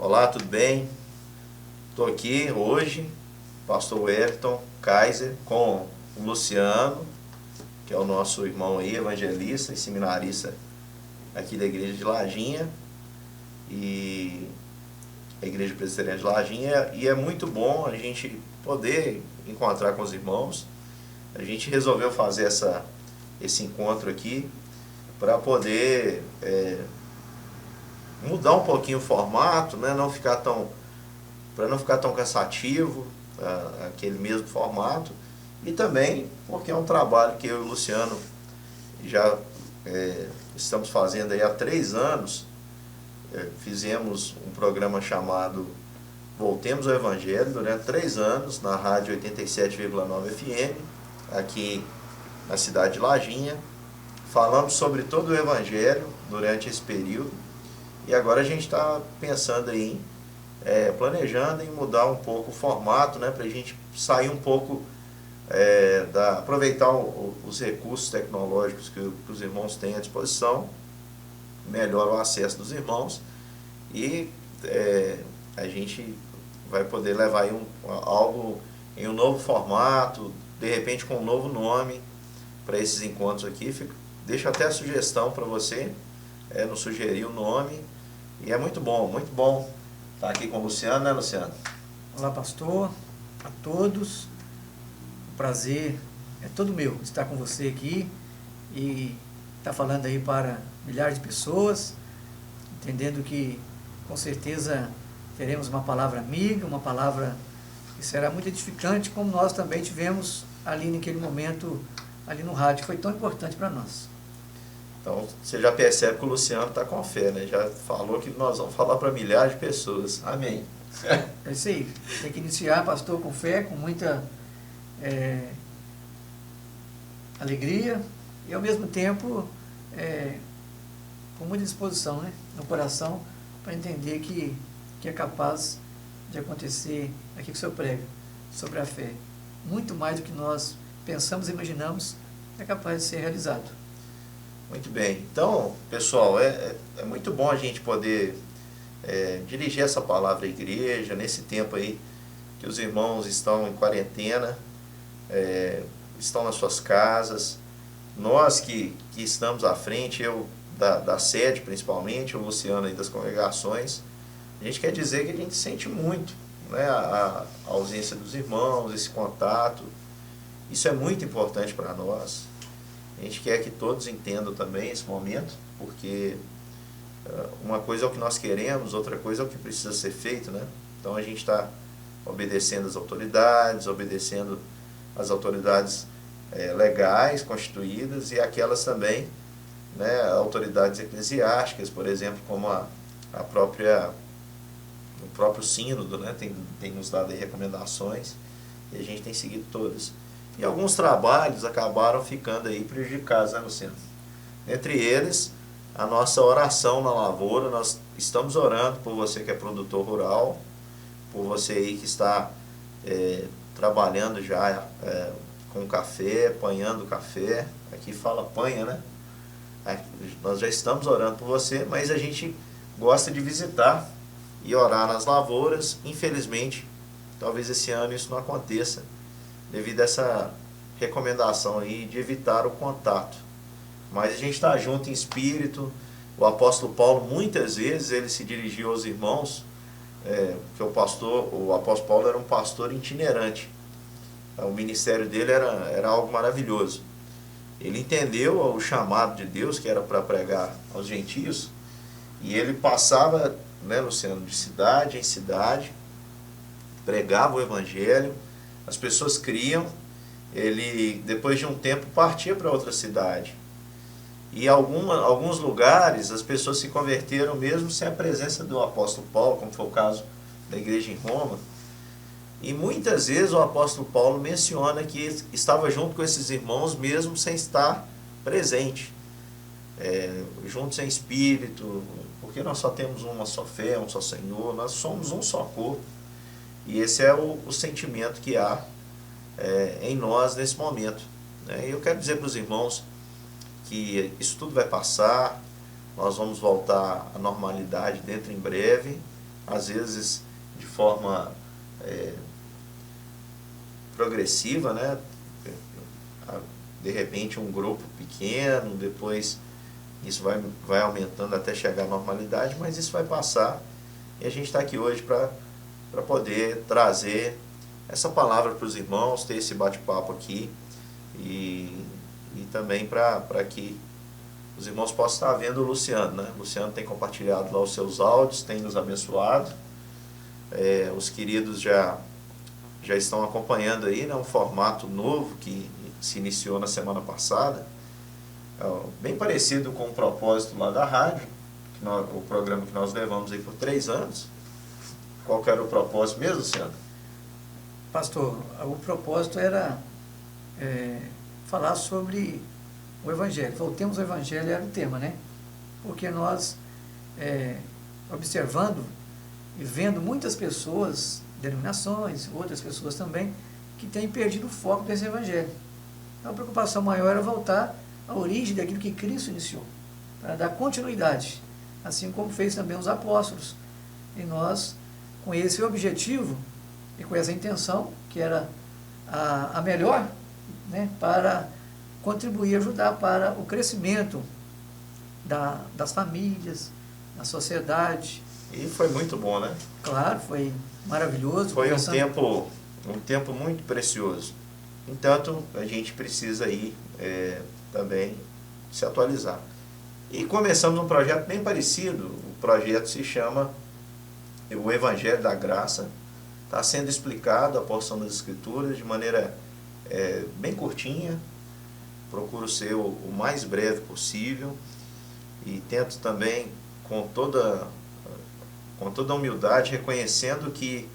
Olá, tudo bem? Estou aqui hoje, pastor Wellington Kaiser, com o Luciano, que é o nosso irmão aí, evangelista e seminarista aqui da igreja de Lajinha, e a igreja presbiteriana de Lajinha, e é muito bom a gente poder encontrar com os irmãos. A gente resolveu fazer esse encontro aqui para poder mudar um pouquinho o formato, né? Para não ficar tão cansativo, aquele mesmo formato, e também porque é um trabalho que eu e o Luciano já estamos fazendo aí há 3 anos. Fizemos um programa chamado Voltemos ao Evangelho durante 3 anos na rádio 87,9 FM, aqui na cidade de Lajinha. Falamos sobre todo o Evangelho durante esse período, e agora a gente está pensando aí, planejando em mudar um pouco o formato, né, para a gente sair um pouco, aproveitar os recursos tecnológicos que os irmãos têm à disposição, melhora o acesso dos irmãos, e a gente vai poder levar aí algo em um novo formato, de repente com um novo nome para esses encontros aqui. Deixo até a sugestão para você, nos sugerir o nome, e é muito bom estar aqui com o Luciano, né, Luciano? Olá, pastor, a todos. O prazer é todo meu estar com você aqui e estar falando aí para milhares de pessoas, entendendo que com certeza teremos uma palavra amiga, uma palavra que será muito edificante, como nós também tivemos ali naquele momento, ali no rádio, que foi tão importante para nós. Então, você já percebe que o Luciano está com fé, né? Já falou que nós vamos falar para milhares de pessoas. Amém. É isso aí. Tem que iniciar, pastor, com fé, com muita alegria e, ao mesmo tempo, com muita disposição, né, no coração, para entender que é capaz de acontecer aquilo que o Senhor prega sobre a fé. Muito mais do que nós pensamos e imaginamos é capaz de ser realizado. Muito bem. Então, pessoal, é muito bom a gente poder dirigir essa palavra à igreja, nesse tempo aí que os irmãos estão em quarentena, estão nas suas casas. Nós que estamos à frente, eu da sede principalmente, o Luciano aí das congregações, a gente quer dizer que a gente sente muito, né, a ausência dos irmãos, esse contato. Isso é muito importante para nós. A gente quer que todos entendam também esse momento, porque uma coisa é o que nós queremos, outra coisa é o que precisa ser feito, né? Então a gente está obedecendo as autoridades, legais, constituídas, e aquelas também, né, autoridades eclesiásticas, por exemplo, como o próprio sínodo, né, tem nos dado aí recomendações, e a gente tem seguido todas. E alguns trabalhos acabaram ficando aí prejudicados, né, Luciano? Entre eles, a nossa oração na lavoura. Nós estamos orando por você que é produtor rural, por você aí que está trabalhando já com café, apanhando café. Aqui fala apanha, né? Nós já estamos orando por você, mas a gente gosta de visitar e orar nas lavouras. Infelizmente, talvez esse ano isso não aconteça, devido a essa recomendação aí de evitar o contato. Mas a gente está junto em espírito. O apóstolo Paulo, muitas vezes, ele se dirigiu aos irmãos, porque o apóstolo Paulo era um pastor itinerante. O ministério dele era algo maravilhoso. Ele entendeu o chamado de Deus, que era para pregar aos gentios, e ele passava, né, Luciano, de cidade em cidade, pregava o evangelho, as pessoas criam. Ele, depois de um tempo, partia para outra cidade. E alguns lugares as pessoas se converteram mesmo sem a presença do apóstolo Paulo, como foi o caso da igreja em Roma. E muitas vezes o apóstolo Paulo menciona que estava junto com esses irmãos mesmo sem estar presente, juntos em espírito, porque nós só temos uma só fé, um só Senhor, nós somos um só corpo. E esse é o sentimento que há em nós nesse momento. E eu quero dizer para os irmãos que isso tudo vai passar, nós vamos voltar à normalidade dentro em breve, às vezes de forma progressiva, né? De repente um grupo pequeno, depois isso vai aumentando até chegar à normalidade, mas isso vai passar e a gente está aqui hoje para poder trazer essa palavra para os irmãos, ter esse bate-papo aqui e também para que os irmãos possam estar vendo o Luciano, né? O Luciano tem compartilhado lá os seus áudios, tem nos abençoado, os queridos já estão acompanhando aí, né, um formato novo que se iniciou na semana passada, bem parecido com o propósito lá da rádio, o programa que nós levamos aí por 3 anos. Qual que era o propósito mesmo, Luciano? Pastor, o propósito era falar sobre o Evangelho. Voltemos ao Evangelho, era o tema, né? Porque nós, observando e vendo muitas pessoas, denominações, outras pessoas também, que têm perdido o foco desse Evangelho. Então a preocupação maior era voltar à origem daquilo que Cristo iniciou, para dar continuidade, assim como fez também os apóstolos. E nós, com esse objetivo e com essa intenção, que era a melhor, né, para contribuir, ajudar para o crescimento das famílias, da sociedade. E foi muito bom, né? Claro, foi maravilhoso. Foi um tempo muito precioso. Entanto, a gente precisa aí também se atualizar. E começamos um projeto bem parecido. O projeto se chama O Evangelho da Graça. Está sendo explicado a porção das Escrituras de maneira bem curtinha. Procuro ser o mais breve possível e tento também, com toda a humildade, reconhecendo que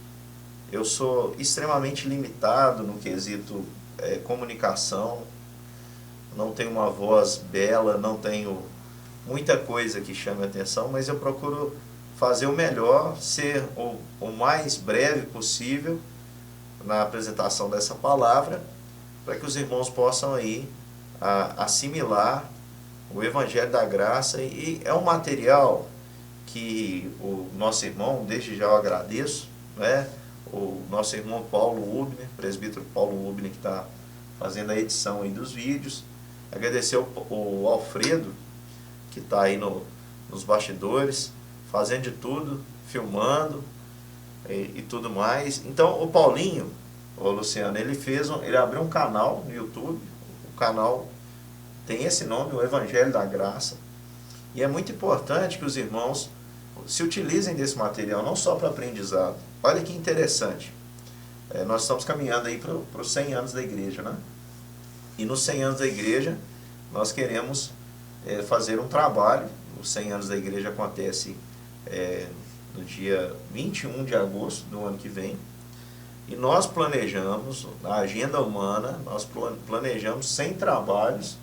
eu sou extremamente limitado no quesito comunicação, não tenho uma voz bela, não tenho muita coisa que chame a atenção, mas eu procuro fazer o melhor, ser o mais breve possível na apresentação dessa palavra, para que os irmãos possam aí assimilar o Evangelho da Graça. E é um material que o nosso irmão, desde já eu agradeço, né? O nosso irmão Paulo Ubner, presbítero Paulo Ubner, que está fazendo a edição aí dos vídeos. Agradecer o Alfredo, que está aí nos bastidores, fazendo de tudo, filmando e tudo mais. Então o Paulinho, o Luciano, ele abriu um canal no YouTube. O canal tem esse nome, o Evangelho da Graça. E é muito importante que os irmãos se utilizem desse material, não só para aprendizado. Olha que interessante. Nós estamos caminhando aí para os 100 anos da igreja, né? E nos 100 anos da igreja, nós queremos fazer um trabalho. Os 100 anos da igreja acontece no dia 21 de agosto do ano que vem. E nós planejamos, na agenda humana, nós planejamos 100 trabalhos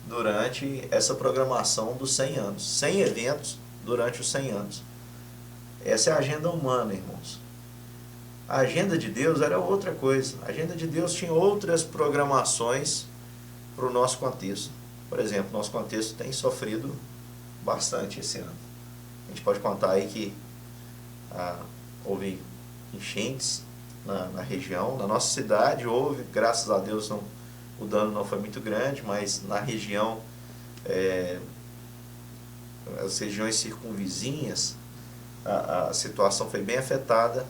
durante essa programação dos 100 anos. 100 eventos durante os 100 anos. Essa é a agenda humana, irmãos. A agenda de Deus era outra coisa. A agenda de Deus tinha outras programações para o nosso contexto. Por exemplo, nosso contexto tem sofrido bastante esse ano. A gente pode contar aí que houve enchentes na região, na nossa cidade houve, graças a Deus o dano não foi muito grande, mas na região, as regiões circunvizinhas, a situação foi bem afetada.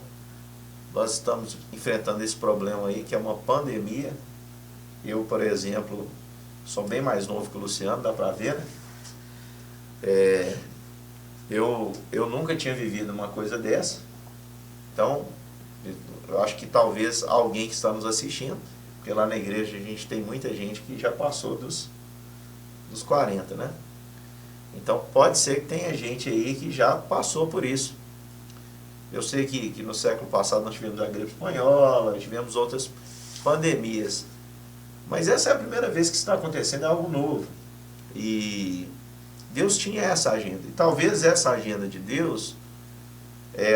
Nós estamos enfrentando esse problema aí, que é uma pandemia. Eu, por exemplo, sou bem mais novo que o Luciano, dá para ver, né? Eu nunca tinha vivido uma coisa dessa. Então, eu acho que talvez alguém que está nos assistindo, porque lá na igreja a gente tem muita gente que já passou dos 40, né? Então pode ser que tenha gente aí que já passou por isso. Eu sei que no século passado nós tivemos a gripe espanhola, tivemos outras pandemias. Mas essa é a primeira vez que está acontecendo algo novo. E Deus tinha essa agenda. E talvez essa agenda de Deus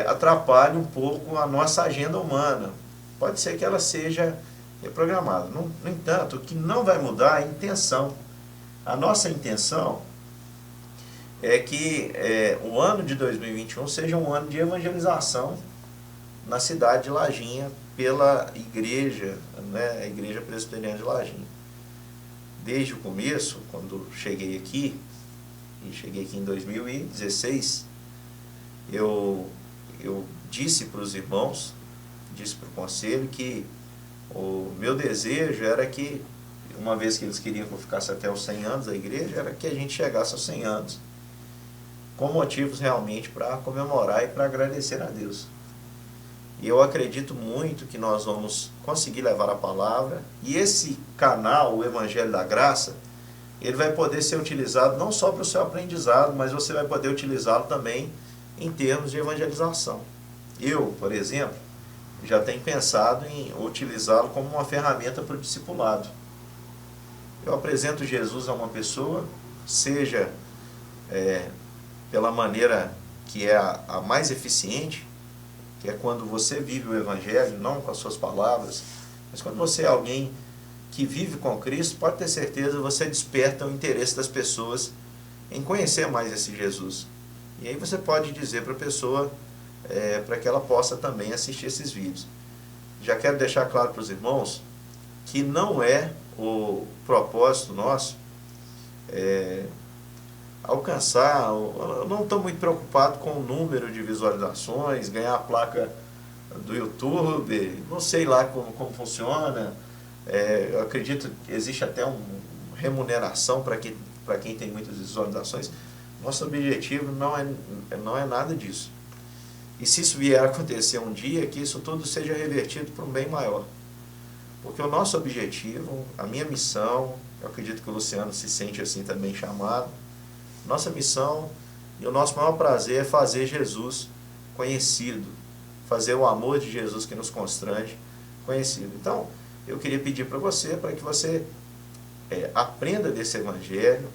atrapalhe um pouco a nossa agenda humana. Pode ser que ela seja reprogramada. No entanto, o que não vai mudar é a intenção. A nossa intenção é que o ano de 2021 seja um ano de evangelização na cidade de Lajinha pela igreja, né, a Igreja Presbiteriana de Lajinha. Desde o começo, quando cheguei aqui em 2016, eu disse para os irmãos, disse para o conselho que o meu desejo era que, uma vez que eles queriam que eu ficasse até os 100 anos da igreja, era que a gente chegasse aos 100 anos, com motivos realmente para comemorar e para agradecer a Deus. E eu acredito muito que nós vamos conseguir levar a palavra, e esse canal, o Evangelho da Graça, ele vai poder ser utilizado não só para o seu aprendizado, mas você vai poder utilizá-lo também em termos de evangelização. Eu, por exemplo, já tenho pensado em utilizá-lo como uma ferramenta para o discipulado. Eu apresento Jesus a uma pessoa, seja pela maneira que é a mais eficiente, que é quando você vive o Evangelho, não com as suas palavras, mas quando você é alguém que vive com Cristo, pode ter certeza, você desperta o interesse das pessoas em conhecer mais esse Jesus. E aí você pode dizer para a pessoa, para que ela possa também assistir esses vídeos. Já quero deixar claro para os irmãos que não é o propósito nosso alcançar, eu não estou muito preocupado com o número de visualizações, ganhar a placa do YouTube, não sei lá como funciona, eu acredito que existe até uma remuneração para quem tem muitas visualizações. Nosso objetivo não é nada disso. E se isso vier a acontecer um dia, que isso tudo seja revertido para um bem maior. Porque o nosso objetivo, a minha missão, eu acredito que o Luciano se sente assim também chamado, nossa missão e o nosso maior prazer é fazer Jesus conhecido, fazer o amor de Jesus que nos constrange conhecido. Então, eu queria pedir para você, para que você aprenda desse Evangelho,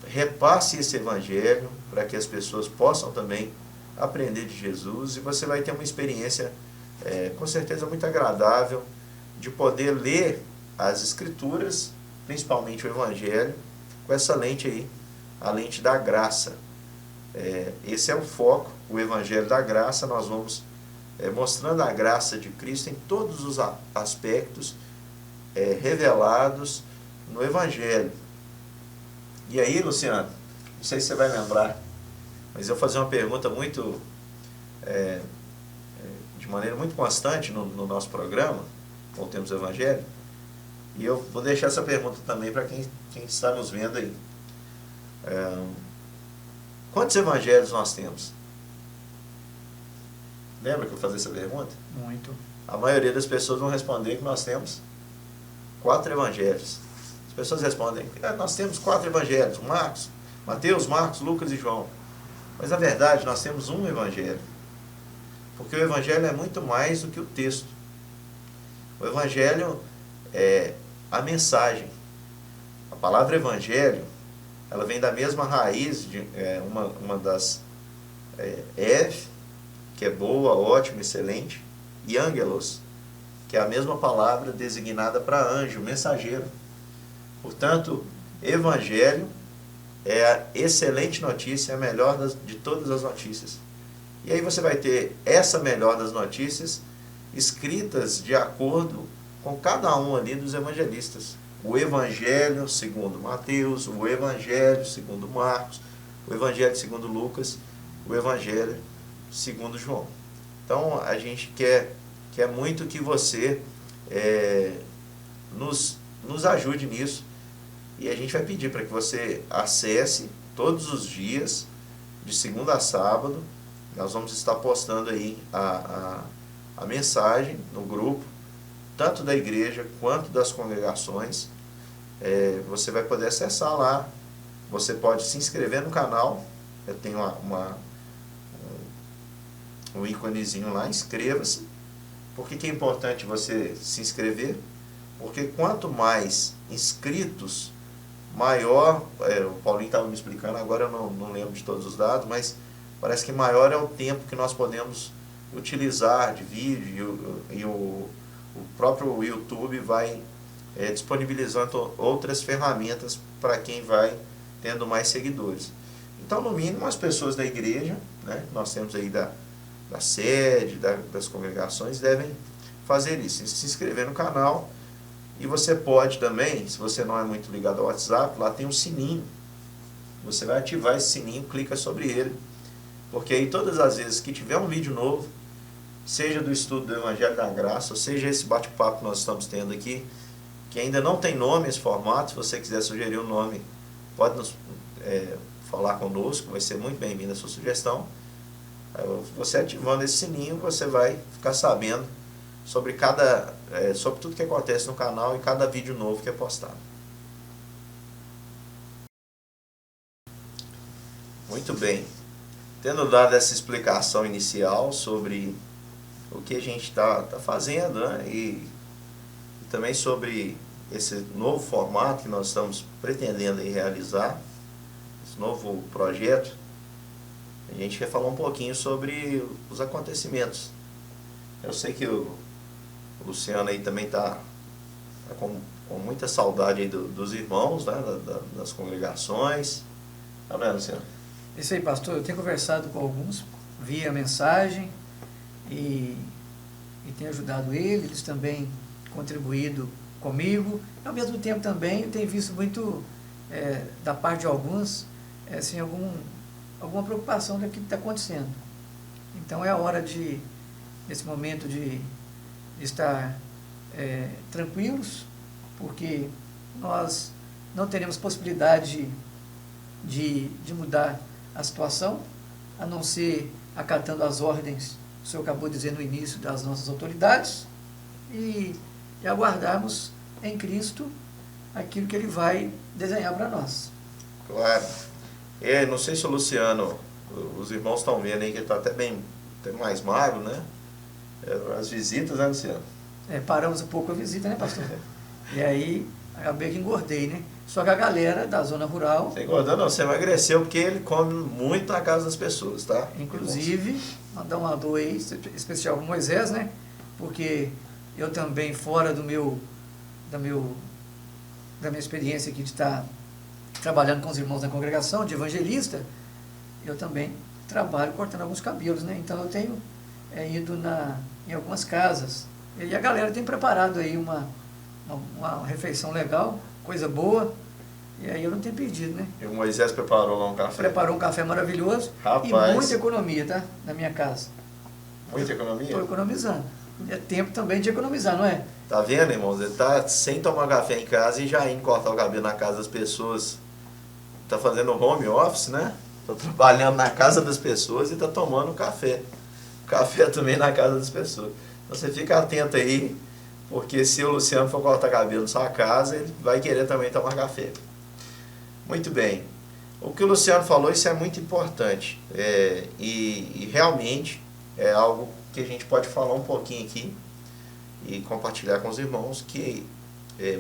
repasse esse Evangelho, para que as pessoas possam também aprender de Jesus, e você vai ter uma experiência, com certeza, muito agradável, de poder ler as Escrituras, principalmente o Evangelho, com essa lente aí, a lente da graça. Esse é o foco, o Evangelho da Graça. Nós vamos mostrando a graça de Cristo em todos os aspectos revelados no Evangelho. E aí, Luciano, não sei se você vai lembrar, mas eu vou fazer uma pergunta muito, de maneira muito constante no nosso programa, Voltemos ao Evangelho, e eu vou deixar essa pergunta também para quem está nos vendo aí. Quantos evangelhos nós temos? Lembra que eu fazia essa pergunta? Muito. A maioria das pessoas vão responder que nós temos 4 evangelhos. As pessoas respondem, nós temos 4 evangelhos, Mateus, Marcos, Lucas e João. Mas na verdade nós temos um evangelho. Porque o evangelho é muito mais do que o texto. O evangelho é a mensagem. A palavra evangelho, ela vem da mesma raiz de uma das ev, que é boa, ótima, excelente, e angelos, que é a mesma palavra designada para anjo, mensageiro. Portanto, evangelho é a excelente notícia, a melhor de todas as notícias. E aí você vai ter essa melhor das notícias escritas de acordo com cada um ali dos evangelistas. O Evangelho segundo Mateus, o Evangelho segundo Marcos, o Evangelho segundo Lucas, o Evangelho segundo João. Então, a gente quer muito que você nos ajude nisso, e a gente vai pedir para que você acesse todos os dias, de segunda a sábado. Nós vamos estar postando aí a mensagem no grupo, tanto da igreja quanto das congregações. Você vai poder acessar lá, você pode se inscrever no canal, eu tenho um íconezinho lá, inscreva-se. Por que é importante você se inscrever? Porque quanto mais inscritos, maior, o Paulinho estava me explicando, agora eu não lembro de todos os dados, mas parece que maior é o tempo que nós podemos utilizar de vídeo, e o próprio YouTube vai disponibilizando outras ferramentas para quem vai tendo mais seguidores. Então, no mínimo, as pessoas da igreja, né, nós temos aí da sede, das congregações, devem fazer isso, se inscrever no canal. E você pode também, se você não é muito ligado ao WhatsApp, lá tem um sininho. Você vai ativar esse sininho, clica sobre ele, porque aí todas as vezes que tiver um vídeo novo, seja do estudo do Evangelho da Graça, ou seja esse bate-papo que nós estamos tendo aqui, que ainda não tem nome esse formato, se você quiser sugerir um nome, pode nos falar conosco, vai ser muito bem-vinda a sua sugestão. Você ativando esse sininho, você vai ficar sabendo sobre sobre tudo que acontece no canal e cada vídeo novo que é postado. Muito bem. Tendo dado essa explicação inicial sobre o que a gente está fazendo, né, e também sobre esse novo formato que nós estamos pretendendo aí realizar, esse novo projeto, a gente quer falar um pouquinho sobre os acontecimentos. Eu sei que o Luciano aí também está com muita saudade aí dos irmãos, né, das congregações. Tá vendo, Luciano? Isso aí, pastor. Eu tenho conversado com alguns via mensagem e tenho ajudado eles também contribuído comigo. Ao mesmo tempo também eu tenho visto muito da parte de alguns assim, alguma preocupação daquilo que está acontecendo. Então é a hora nesse momento de estar tranquilos, porque nós não teremos possibilidade de mudar a situação, a não ser acatando as ordens, o senhor acabou de dizer no início, das nossas autoridades, e aguardarmos em Cristo aquilo que Ele vai desenhar para nós. Claro. Não sei se o Luciano, os irmãos estão vendo aí que ele está até mais magro, né? As visitas, né, Luciano? Paramos um pouco a visita, né, pastor? E aí, acabei que engordei, né? Só que a galera da zona rural... Você engordou não, você emagreceu porque ele come muito na casa das pessoas, tá? Inclusive, mandar um alô aí, especial para Moisés, né? Porque eu também, fora da minha experiência aqui de estar trabalhando com os irmãos da congregação, de evangelista, eu também trabalho cortando alguns cabelos, né? Então eu tenho ido em algumas casas, e a galera tem preparado aí uma refeição legal, coisa boa, e aí eu não tenho pedido, né? E o Moisés preparou lá um café. Preparou um café maravilhoso. Rapaz. E muita economia, tá? Na minha casa. Muita economia? Estou economizando. É tempo também de economizar, não é? Tá vendo, irmãos? Ele tá sem tomar café em casa e já indo cortar o cabelo na casa das pessoas. Tá fazendo home office, né? Tá trabalhando na casa das pessoas e tá tomando café. Café também na casa das pessoas. Então você fica atento aí, porque se o Luciano for cortar cabelo na sua casa, ele vai querer também tomar café. Muito bem. O que o Luciano falou, isso é muito importante. E realmente é algo que a gente pode falar um pouquinho aqui e compartilhar com os irmãos, que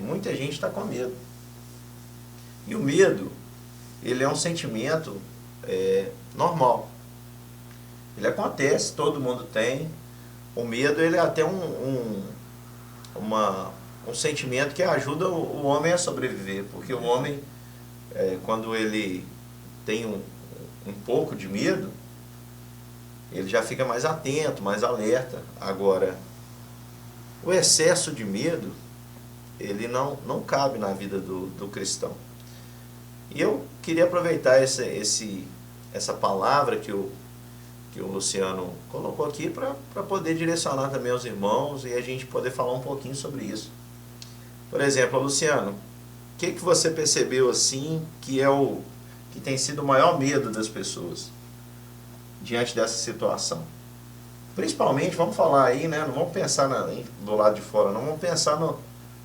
muita gente está com medo. E o medo, ele é um sentimento normal. Ele acontece, todo mundo tem. O medo, ele é até um sentimento que ajuda o homem a sobreviver, porque o homem, quando ele tem um pouco de medo, ele já fica mais atento, mais alerta. Agora, o excesso de medo, ele não cabe na vida do cristão. E eu queria aproveitar essa palavra que o Luciano colocou aqui para poder direcionar também aos irmãos e a gente poder falar um pouquinho sobre isso. Por exemplo, Luciano, o que você percebeu assim que que tem sido o maior medo das pessoas diante dessa situação? Principalmente, vamos falar aí, né? Não vamos pensar do lado de fora, não vamos pensar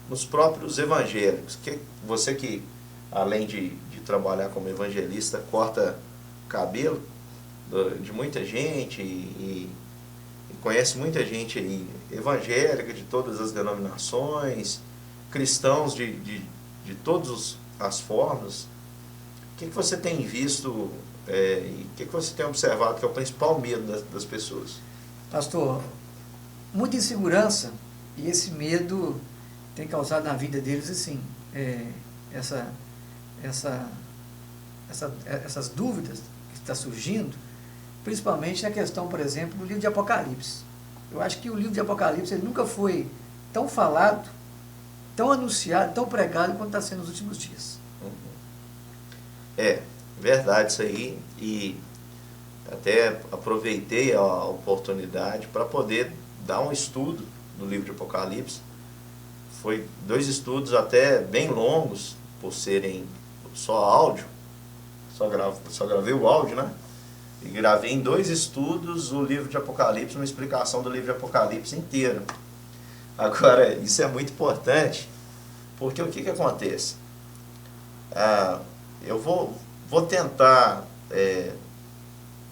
nos próprios evangélicos. Você que, além de trabalhar como evangelista, corta cabelo de muita gente e conhece muita gente aí, evangélica de todas as denominações, cristãos de todas as formas. O que você tem visto e o que você tem observado que é o principal medo das pessoas? Pastor, muita insegurança, e esse medo tem causado na vida deles essas dúvidas está surgindo, principalmente na questão, por exemplo, do livro de Apocalipse. Eu acho que o livro de Apocalipse ele nunca foi tão falado, tão anunciado, tão pregado quanto está sendo nos últimos dias. É, verdade isso aí, e até aproveitei a oportunidade para poder dar um estudo no livro de Apocalipse. Foi 2 estudos até bem longos, por serem só áudio, só gravei o áudio, né? E gravei em 2 estudos o livro de Apocalipse, uma explicação do livro de Apocalipse inteiro. Agora, isso é muito importante, porque o que acontece? Eu vou tentar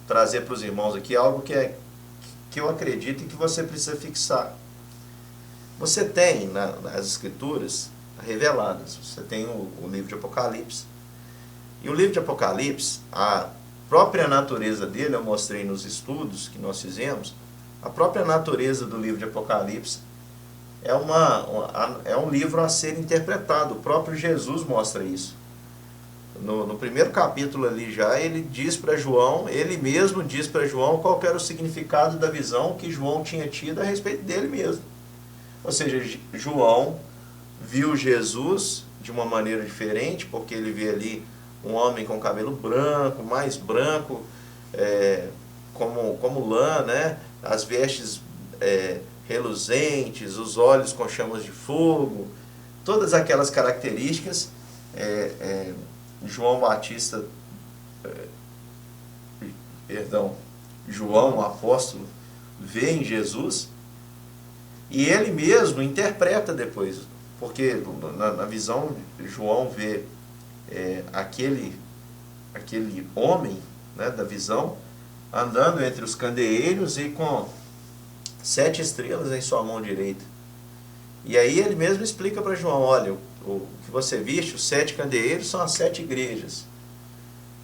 trazer para os irmãos aqui algo que eu acredito e que você precisa fixar. Você tem nas Escrituras reveladas, você tem o livro de Apocalipse. E o livro de Apocalipse, a própria natureza dele, eu mostrei nos estudos que nós fizemos, a própria natureza do livro de Apocalipse é um livro a ser interpretado. O próprio Jesus mostra isso. No primeiro capítulo ali já, ele diz para João, ele mesmo diz para João qual era o significado da visão que João tinha tido a respeito dele mesmo. Ou seja, João viu Jesus de uma maneira diferente, porque ele vê ali um homem com cabelo branco, mais branco, como lã, né? As vestes reluzentes, os olhos com chamas de fogo, todas aquelas características. João Batista, João, o apóstolo, vê em Jesus, e ele mesmo interpreta depois, porque na visão João vê aquele homem, né, da visão, andando entre os candeeiros e com 7 estrelas em sua mão direita. E aí ele mesmo explica para João, olha, o que você viste, os 7 candeeiros são as 7 igrejas.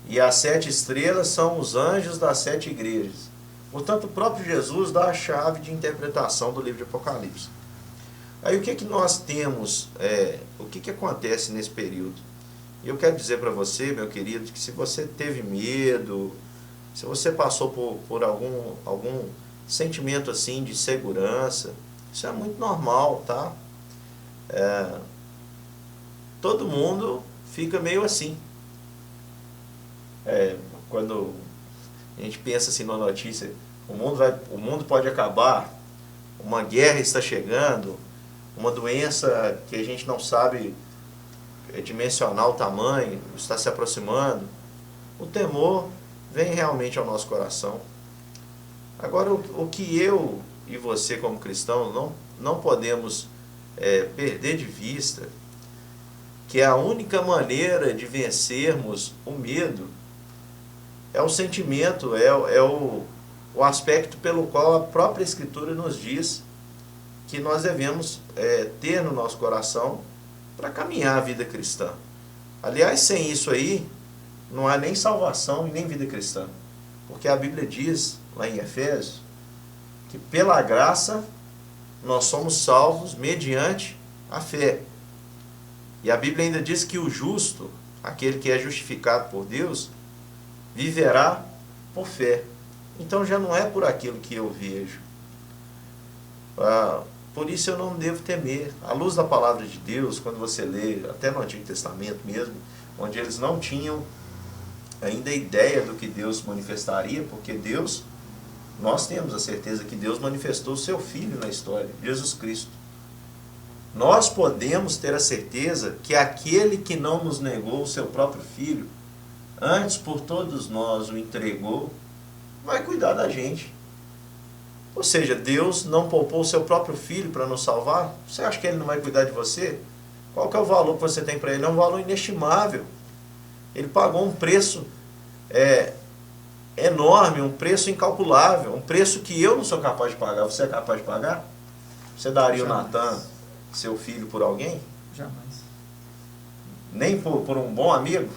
E as 7 estrelas são os anjos das 7 igrejas. Portanto, o próprio Jesus dá a chave de interpretação do livro de Apocalipse. Aí o que nós temos, o que acontece nesse período? Eu quero dizer para você, meu querido, que se você teve medo, se você passou por algum sentimento assim de segurança, isso é muito normal, tá? Todo mundo fica meio assim. Quando a gente pensa assim na notícia, o mundo pode acabar, uma guerra está chegando, uma doença que a gente não sabe dimensionar o tamanho, está se aproximando, o temor vem realmente ao nosso coração. Agora, o que eu e você como cristão não podemos perder de vista, que a única maneira de vencermos o medo é o sentimento, o aspecto pelo qual a própria Escritura nos diz que nós devemos ter no nosso coração para caminhar a vida cristã. Aliás, sem isso aí, não há nem salvação e nem vida cristã. Porque a Bíblia diz, lá em Efésios, que pela graça nós somos salvos mediante a fé. E a Bíblia ainda diz que o justo, aquele que é justificado por Deus, viverá por fé. Então já não é por aquilo que eu vejo. Por isso eu não devo temer. À luz da palavra de Deus, quando você lê, até no Antigo Testamento mesmo, onde eles não tinham ainda ideia do que Deus manifestaria, porque Deus, nós temos a certeza que Deus manifestou o seu Filho na história, Jesus Cristo. Nós podemos ter a certeza que aquele que não nos negou o seu próprio Filho, antes por todos nós o entregou, vai cuidar da gente. Ou seja, Deus não poupou o seu próprio Filho para nos salvar? Você acha que Ele não vai cuidar de você? Qual que é o valor que você tem para Ele? É um valor inestimável. Ele pagou um preço enorme, um preço incalculável, um preço que eu não sou capaz de pagar. Você é capaz de pagar? Você daria o Natan, seu filho, por alguém? Jamais. Nem por um bom amigo?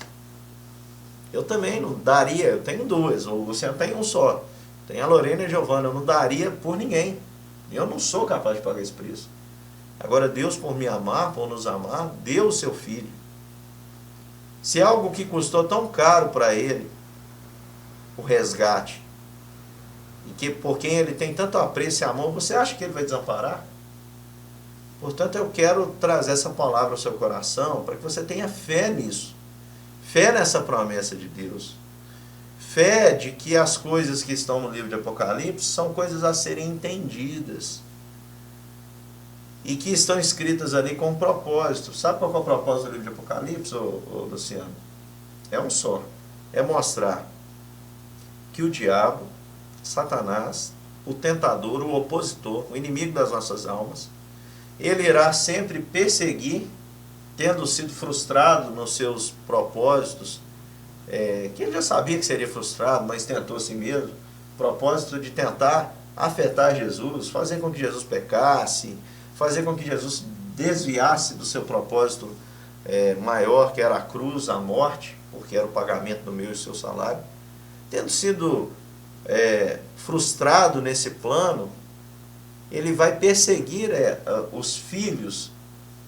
Eu também não daria, eu tenho 2, o Luciano tem um só. Tem a Lorena e a Giovana, eu não daria por ninguém. Eu não sou capaz de pagar esse preço. Agora Deus, por me amar, por nos amar, deu o seu Filho. Se algo que custou tão caro para Ele, o resgate, e que por quem ele tem tanto apreço e amor, você acha que ele vai desamparar? Portanto, eu quero trazer essa palavra ao seu coração para que você tenha fé nisso. Fé nessa promessa de Deus. Fé de que as coisas que estão no livro de Apocalipse são coisas a serem entendidas. E que estão escritas ali com um propósito. Sabe qual é o propósito do livro de Apocalipse, Luciano? É um só. É mostrar que o diabo, Satanás, o tentador, o opositor, o inimigo das nossas almas, ele irá sempre perseguir, tendo sido frustrado nos seus propósitos, que ele já sabia que seria frustrado, mas tentou a si mesmo, propósito de tentar afetar Jesus, fazer com que Jesus pecasse, fazer com que Jesus desviasse do seu propósito maior, que era a cruz, a morte, porque era o pagamento do meu e seu salário. Tendo sido frustrado nesse plano, ele vai perseguir os filhos,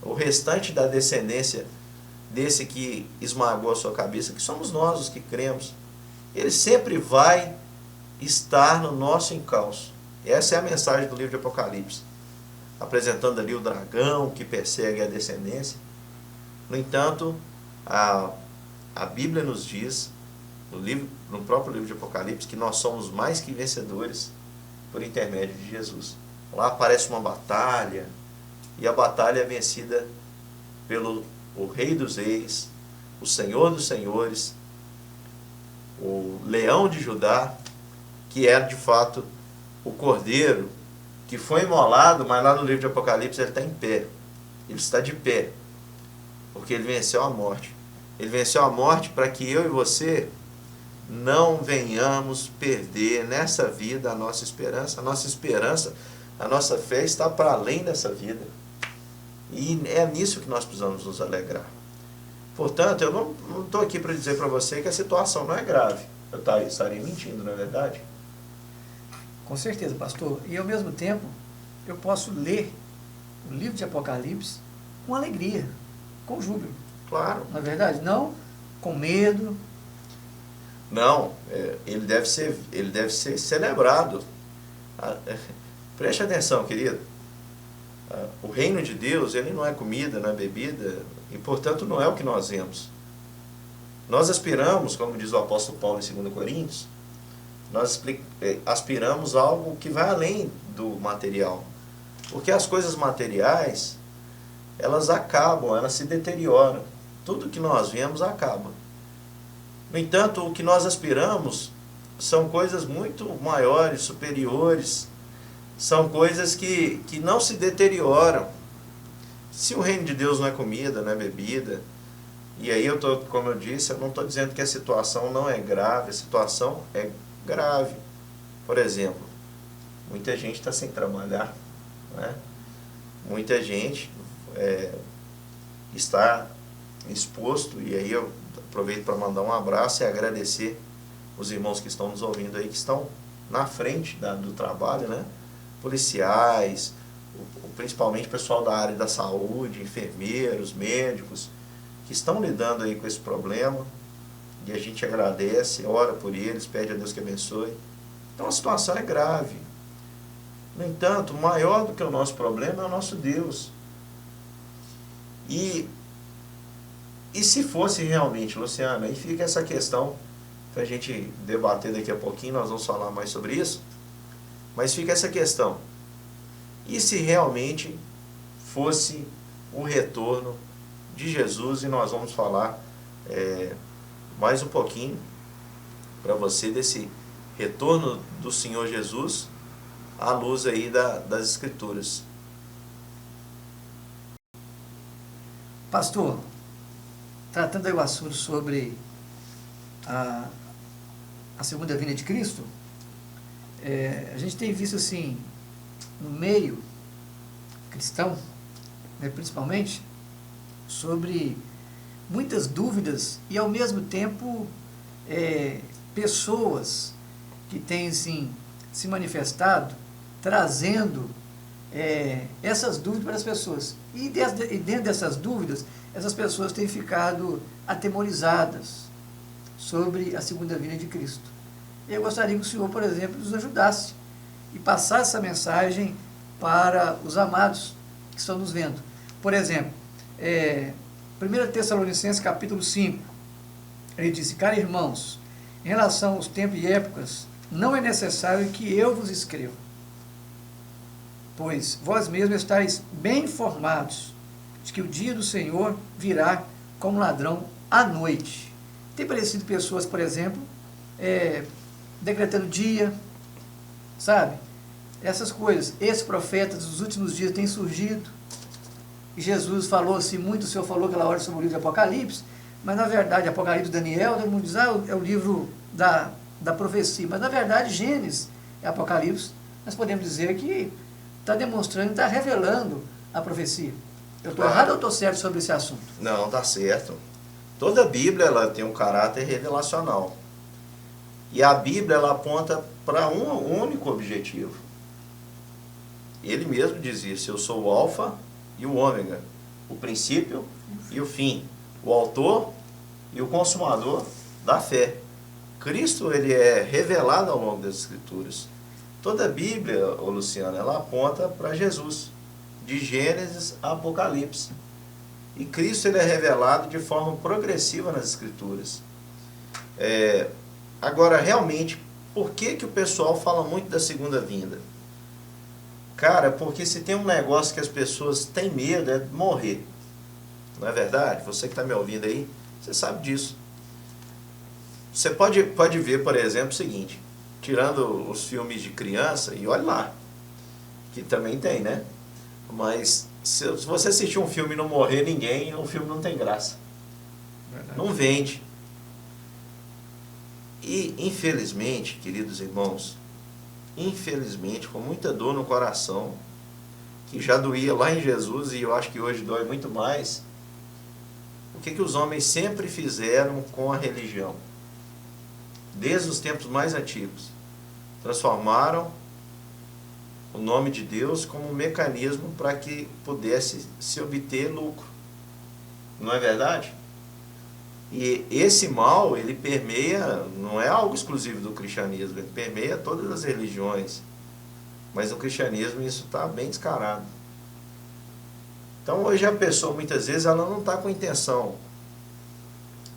o restante da descendência desse que esmagou a sua cabeça, que somos nós os que cremos. Ele sempre vai estar no nosso encalço. Essa é a mensagem do livro de Apocalipse, apresentando ali o dragão que persegue a descendência. No entanto, a Bíblia nos diz, no próprio livro de Apocalipse, que nós somos mais que vencedores por intermédio de Jesus. Lá aparece uma batalha, e a batalha é vencida pelo o Rei dos Reis, o Senhor dos Senhores, o Leão de Judá, que é de fato o Cordeiro, que foi imolado, mas lá no livro de Apocalipse ele está em pé. Ele está de pé, porque ele venceu a morte. Ele venceu a morte para que eu e você não venhamos perder nessa vida a nossa esperança. A nossa fé está para além dessa vida. E é nisso que nós precisamos nos alegrar. Portanto, eu não estou aqui para dizer para você que a situação não é grave. Eu estaria mentindo, não é verdade? Com certeza, pastor. E ao mesmo tempo, eu posso ler o livro de Apocalipse com alegria, com júbilo. Claro. Na verdade, não com medo. Não, ele deve ser celebrado. Preste atenção, querido. O reino de Deus, ele não é comida, não é bebida, e portanto não é o que nós vemos. Nós aspiramos, como diz o apóstolo Paulo em 2 Coríntios, nós aspiramos algo que vai além do material. Porque as coisas materiais, elas acabam, elas se deterioram. Tudo que nós vemos acaba. No entanto, o que nós aspiramos são coisas muito maiores, superiores, são coisas que não se deterioram. Se o reino de Deus não é comida, não é bebida, e aí como eu disse, eu não estou dizendo que a situação não é grave, a situação é grave. Por exemplo, muita gente está sem trabalhar, né? Muita gente está exposto, e aí eu aproveito para mandar um abraço e agradecer os irmãos que estão nos ouvindo aí, que estão na frente do trabalho, né? Policiais, principalmente pessoal da área da saúde, enfermeiros, médicos, que estão lidando aí com esse problema, e a gente agradece, ora por eles, pede a Deus que abençoe. Então a situação é grave. No entanto, maior do que o nosso problema é o nosso Deus. E se fosse realmente, Luciano, aí fica essa questão para a gente debater daqui a pouquinho, nós vamos falar mais sobre isso, mas fica essa questão. E se realmente fosse o retorno de Jesus? E nós vamos falar mais um pouquinho para você desse retorno do Senhor Jesus à luz aí das Escrituras. Pastor, tratando aí o assunto sobre a segunda vinda de Cristo, a gente tem visto assim, no meio cristão, né, principalmente, sobre muitas dúvidas e ao mesmo tempo pessoas que têm assim, se manifestado, trazendo essas dúvidas para as pessoas. E dentro dessas dúvidas, essas pessoas têm ficado atemorizadas sobre a segunda vinda de Cristo. Eu gostaria que o senhor, por exemplo, nos ajudasse e passasse essa mensagem para os amados que estão nos vendo. Por exemplo, 1 Tessalonicenses capítulo 5, ele disse: caros irmãos, em relação aos tempos e épocas, não é necessário que eu vos escreva, pois vós mesmos estáis bem informados de que o dia do Senhor virá como ladrão à noite. Tem parecido pessoas, por exemplo, decretando dia, sabe? Essas coisas. Esse profeta dos últimos dias tem surgido. E Jesus falou assim, muito, o Senhor falou aquela hora sobre o livro de Apocalipse, mas na verdade, Apocalipse, Daniel, todo mundo diz, é o livro da profecia, mas na verdade, Gênesis e Apocalipse, nós podemos dizer que está demonstrando, está revelando a profecia. Eu estou errado ou estou certo sobre esse assunto? Não, está certo. Toda a Bíblia ela tem um caráter revelacional. E a Bíblia ela aponta para um único objetivo. Ele mesmo diz isso: eu sou o alfa e o ômega, o princípio e o fim, o autor e o consumador da fé. Cristo ele é revelado ao longo das Escrituras. Toda a Bíblia, Luciano, ela aponta para Jesus, de Gênesis a Apocalipse. E Cristo ele é revelado de forma progressiva nas Escrituras. Agora, realmente, por que o pessoal fala muito da segunda vinda? Cara, porque se tem um negócio que as pessoas têm medo é de morrer. Não é verdade? Você que está me ouvindo aí, você sabe disso. Você pode ver, por exemplo, o seguinte, tirando os filmes de criança, e olha lá, que também tem, né? Mas se você assistir um filme e não morrer ninguém, o filme não tem graça. Verdade. Não vende. E, infelizmente, queridos irmãos, infelizmente, com muita dor no coração, que já doía lá em Jesus e eu acho que hoje dói muito mais, o que os homens sempre fizeram com a religião? Desde os tempos mais antigos. Transformaram o nome de Deus como um mecanismo para que pudesse se obter lucro. Não é verdade? E esse mal, ele permeia, não é algo exclusivo do cristianismo, ele permeia todas as religiões. Mas no cristianismo isso está bem descarado. Então hoje a pessoa, muitas vezes, ela não está com intenção.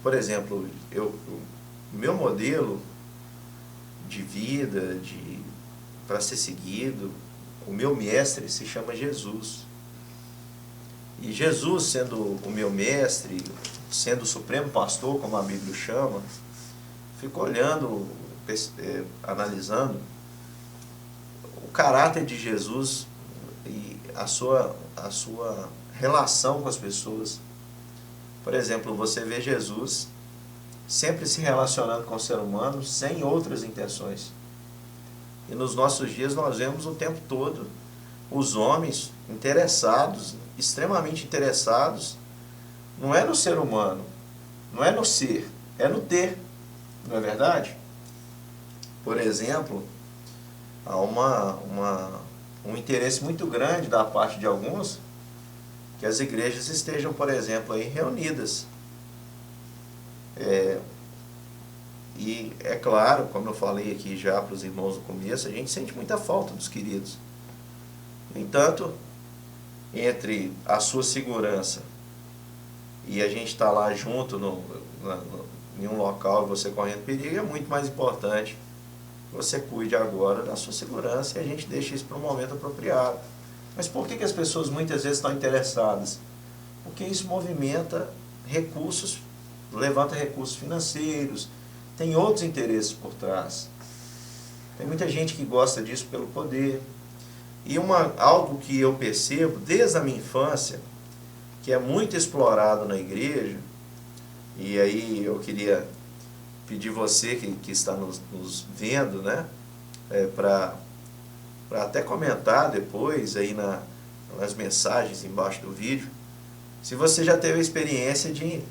Por exemplo, o meu modelo de vida, para ser seguido, o meu mestre se chama Jesus. E Jesus, sendo o meu mestre, sendo o supremo pastor, como a Bíblia chama, fico olhando, analisando o caráter de Jesus e a sua relação com as pessoas. Por exemplo, você vê Jesus sempre se relacionando com o ser humano sem outras intenções. E nos nossos dias nós vemos o tempo todo os homens interessados, extremamente interessados, não é no ser humano, não é no ser, é no ter, não é verdade? Por exemplo, há um interesse muito grande da parte de alguns que as igrejas estejam, por exemplo, aí reunidas. E é claro, como eu falei aqui já para os irmãos no começo, a gente sente muita falta dos queridos. No entanto, entre a sua segurança e a gente estar lá junto em um local e você correndo perigo, é muito mais importante que você cuide agora da sua segurança e a gente deixe isso para um momento apropriado. Mas por que as pessoas muitas vezes estão interessadas? Porque isso movimenta recursos, levanta recursos financeiros, tem outros interesses por trás. Tem muita gente que gosta disso pelo poder. E algo que eu percebo desde a minha infância, que é muito explorado na igreja, e aí eu queria pedir você que está nos vendo, né, para até comentar depois aí nas mensagens embaixo do vídeo, se você já teve a experiência de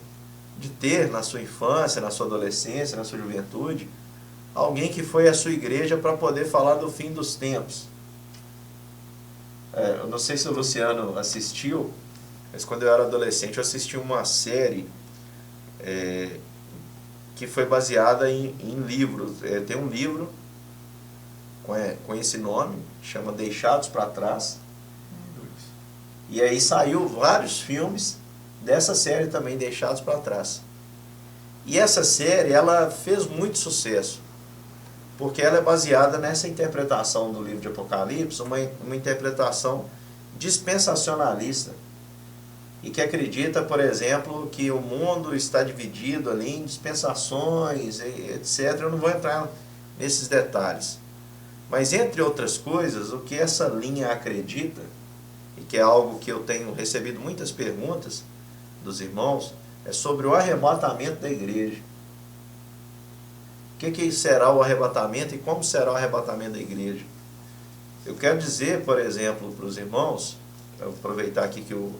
ter na sua infância, na sua adolescência, na sua juventude, alguém que foi à sua igreja para poder falar do fim dos tempos. Eu não sei se o Luciano assistiu, mas quando eu era adolescente eu assisti uma série que foi baseada em livros. Tem um livro com esse nome, chama Deixados para Trás. E aí saiu vários filmes dessa série também, Deixados para Trás. E essa série, ela fez muito sucesso, porque ela é baseada nessa interpretação do livro de Apocalipse, uma interpretação dispensacionalista, e que acredita, por exemplo, que o mundo está dividido ali em dispensações, etc. Eu não vou entrar nesses detalhes. Mas, entre outras coisas, o que essa linha acredita, e que é algo que eu tenho recebido muitas perguntas dos irmãos, é sobre o arrebatamento da igreja. O que será o arrebatamento e como será o arrebatamento da igreja? Eu quero dizer, por exemplo, para os irmãos, eu vou aproveitar aqui que o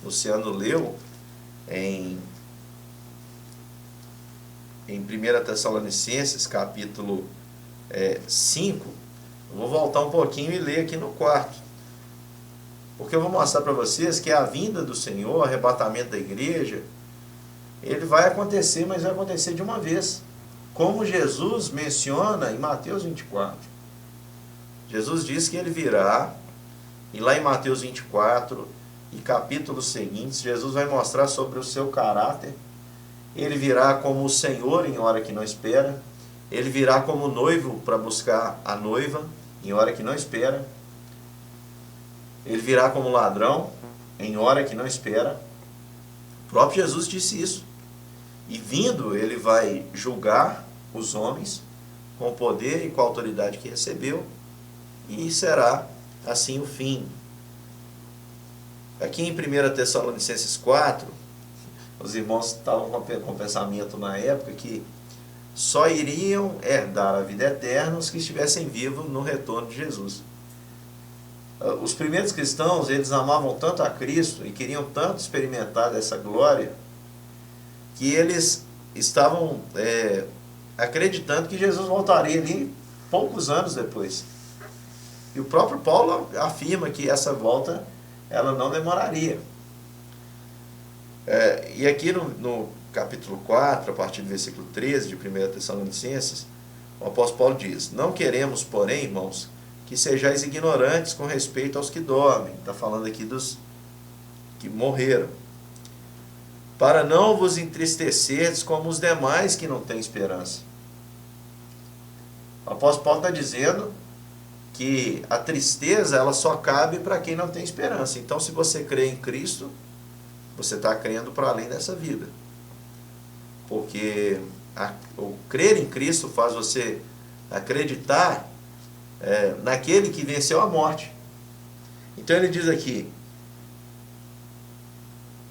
Luciano leu em 1 Tessalonicenses, capítulo 5, eu vou voltar um pouquinho e ler aqui no 4. Porque eu vou mostrar para vocês que a vinda do Senhor, o arrebatamento da igreja, ele vai acontecer, mas vai acontecer de uma vez. Como Jesus menciona em Mateus 24. Jesus diz que ele virá, e lá em Mateus 24 e capítulos seguintes, Jesus vai mostrar sobre o seu caráter. Ele virá como o Senhor em hora que não espera. Ele virá como noivo para buscar a noiva em hora que não espera. Ele virá como ladrão em hora que não espera. O próprio Jesus disse isso. E vindo, ele vai julgar os homens com o poder e com a autoridade que recebeu. E será assim o fim. Aqui em 1 Tessalonicenses 4, os irmãos estavam com o pensamento na época que só iriam herdar a vida eterna os que estivessem vivos no retorno de Jesus. Os primeiros cristãos, eles amavam tanto a Cristo e queriam tanto experimentar dessa glória, que eles estavam acreditando que Jesus voltaria ali poucos anos depois. E o próprio Paulo afirma que essa volta ela não demoraria. E aqui no capítulo 4, a partir do versículo 13 de 1 Tessalonicenses, o apóstolo Paulo diz: não queremos, porém, irmãos, que sejais ignorantes com respeito aos que dormem. Está falando aqui dos que morreram. Para não vos entristecerdes como os demais que não têm esperança. O apóstolo Paulo está dizendo que a tristeza ela só cabe para quem não tem esperança. Então, se você crê em Cristo, você está crendo para além dessa vida. Porque o crer em Cristo faz você acreditar naquele que venceu a morte. Então ele diz aqui: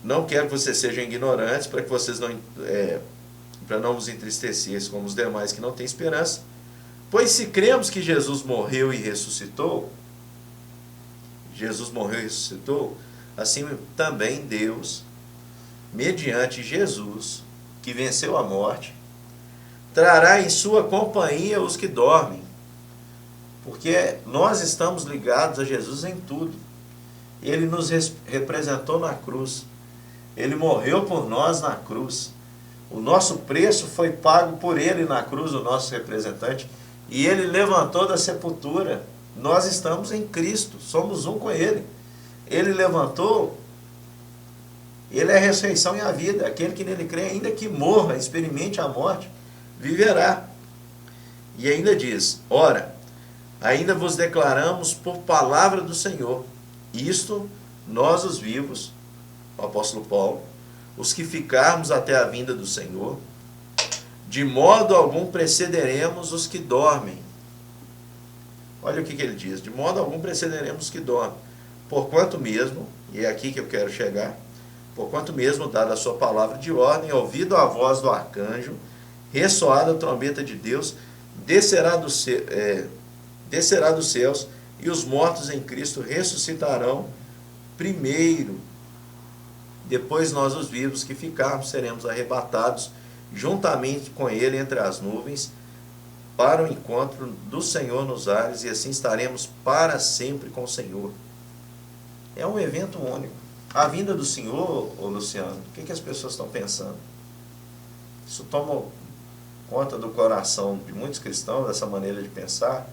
não quero que vocês sejam ignorantes, para que vocês para não vos entristeceres como os demais que não têm esperança. Pois se cremos que Jesus morreu e ressuscitou, assim também Deus, mediante Jesus, que venceu a morte, trará em sua companhia os que dormem. Porque nós estamos ligados a Jesus em tudo. Ele nos representou na cruz. Ele morreu por nós na cruz. O nosso preço foi pago por ele na cruz, o nosso representante. E ele levantou da sepultura. Nós estamos em Cristo, somos um com ele. Ele levantou, ele é a ressurreição e a vida. Aquele que nele crê, ainda que morra, experimente a morte, viverá. E ainda diz: ora, ainda vos declaramos por palavra do Senhor, isto nós os vivos, o apóstolo Paulo, os que ficarmos até a vinda do Senhor, de modo algum precederemos os que dormem. Olha o que ele diz: de modo algum precederemos os que dormem. Porquanto mesmo, e é aqui que eu quero chegar, porquanto mesmo, dada a sua palavra de ordem, ouvido a voz do arcanjo, ressoada a trombeta de Deus, descerá dos céus, e os mortos em Cristo ressuscitarão primeiro. Depois nós, os vivos que ficarmos, seremos arrebatados juntamente com ele entre as nuvens, para o encontro do Senhor nos ares, e assim estaremos para sempre com o Senhor. É um evento único. A vinda do Senhor, ô Luciano, o que as pessoas estão pensando? Isso toma conta do coração de muitos cristãos, dessa maneira de pensar,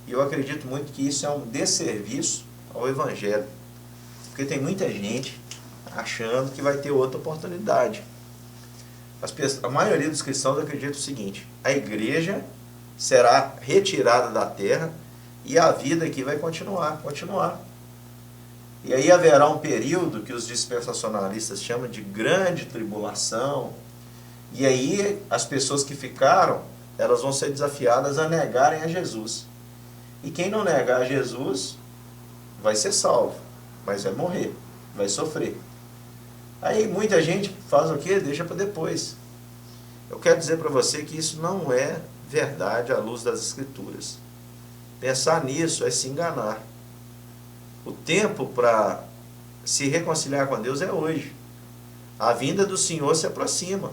e eu acredito muito que isso é um desserviço ao Evangelho. Porque tem muita gente achando que vai ter outra oportunidade. A maioria dos cristãos acredita o seguinte: a igreja será retirada da terra e a vida aqui vai continuar. E aí haverá um período que os dispensacionalistas chamam de grande tribulação, e aí as pessoas que ficaram, elas vão ser desafiadas a negarem a Jesus. E quem não negar a Jesus vai ser salvo, mas vai morrer, vai sofrer. Aí muita gente faz o quê? Deixa para depois. Eu quero dizer para você que isso não é verdade à luz das Escrituras. Pensar nisso é se enganar. O tempo para se reconciliar com Deus é hoje. A vinda do Senhor se aproxima.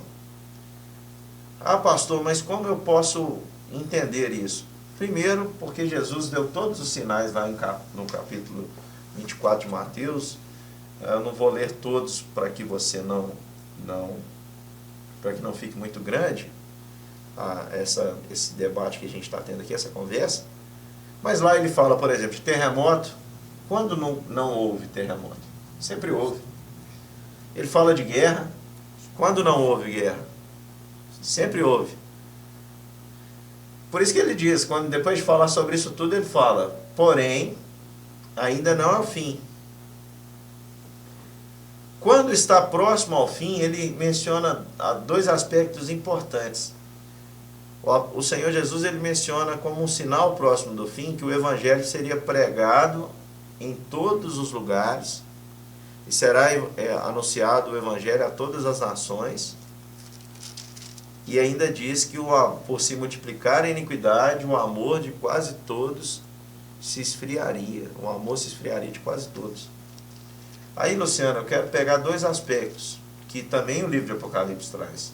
Ah, pastor, mas como eu posso entender isso? Primeiro, porque Jesus deu todos os sinais lá no capítulo 24 de Mateus. Eu não vou ler todos para que você para que não fique muito grande esse debate que a gente está tendo aqui, essa conversa. Mas lá ele fala, por exemplo, de terremoto. Quando não houve terremoto? Sempre houve. Ele fala de guerra. Quando não houve guerra? Sempre houve. Por isso que ele diz, depois de falar sobre isso tudo, ele fala, porém, ainda não é o fim. Quando está próximo ao fim, ele menciona dois aspectos importantes. O Senhor Jesus, ele menciona como um sinal próximo do fim, que o Evangelho seria pregado em todos os lugares, e será anunciado o Evangelho a todas as nações. E ainda diz que por se multiplicar a iniquidade, o amor de quase todos se esfriaria. O amor se esfriaria de quase todos. Aí, Luciano, eu quero pegar dois aspectos que também o livro de Apocalipse traz.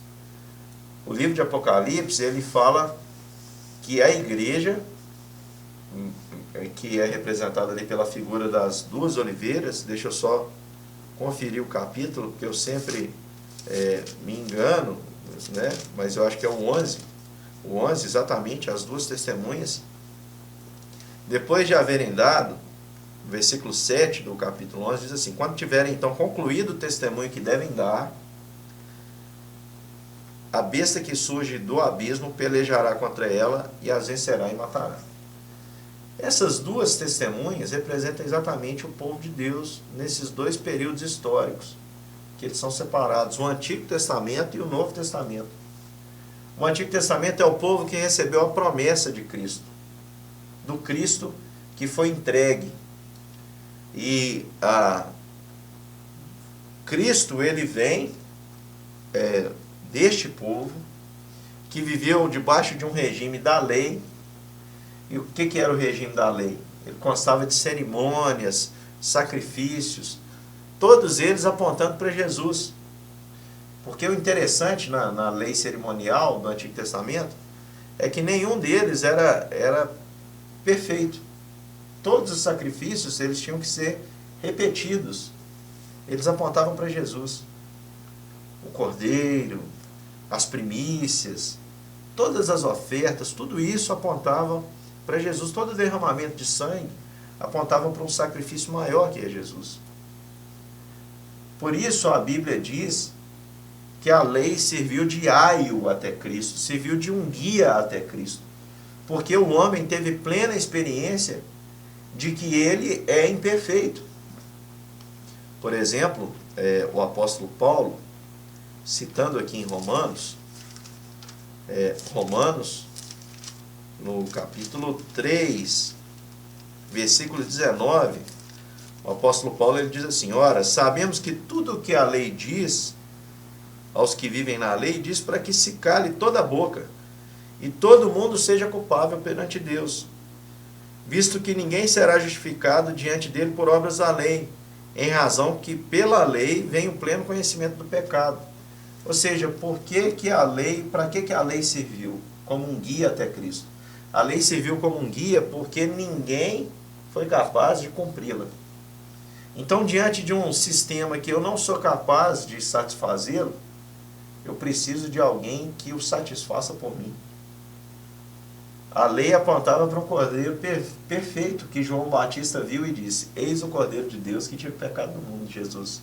O livro de Apocalipse, ele fala que a igreja, que é representada ali pela figura das duas oliveiras, deixa eu só conferir o capítulo, porque eu sempre me engano, né? Mas eu acho que é o 11, exatamente, as duas testemunhas. Depois de haverem dado, versículo 7 do capítulo 11, diz assim: quando tiverem então concluído o testemunho que devem dar, a besta que surge do abismo pelejará contra ela e as vencerá e matará. Essas duas testemunhas representam exatamente o povo de Deus nesses dois períodos históricos, que eles são separados, o Antigo Testamento e o Novo Testamento. O Antigo Testamento é o povo que recebeu a promessa de Cristo, do Cristo que foi entregue. E Cristo, ele vem deste povo que viveu debaixo de um regime da lei. E o que era o regime da lei? Ele constava de cerimônias, sacrifícios, todos eles apontando para Jesus. Porque o interessante na lei cerimonial do Antigo Testamento é que nenhum deles era perfeito. Todos os sacrifícios, eles tinham que ser repetidos. Eles apontavam para Jesus. O cordeiro, as primícias, todas as ofertas, tudo isso apontava para Jesus. Todo derramamento de sangue apontava para um sacrifício maior que é Jesus. Por isso a Bíblia diz que a lei serviu de aio até Cristo, serviu de um guia até Cristo. Porque o homem teve plena experiência de que ele é imperfeito. Por exemplo, o apóstolo Paulo, citando aqui em Romanos, no capítulo 3, versículo 19, o apóstolo Paulo ele diz assim: ora, sabemos que tudo o que a lei diz aos que vivem na lei, diz para que se cale toda a boca e todo mundo seja culpável perante Deus, visto que ninguém será justificado diante dele por obras da lei, em razão que pela lei vem o pleno conhecimento do pecado. Ou seja, para que a lei serviu? Como um guia até Cristo. A lei serviu como um guia porque ninguém foi capaz de cumpri-la. Então, diante de um sistema que eu não sou capaz de satisfazê-lo, eu preciso de alguém que o satisfaça por mim. A lei apontava para um cordeiro perfeito que João Batista viu e disse: eis o cordeiro de Deus que tira o pecado do mundo, Jesus.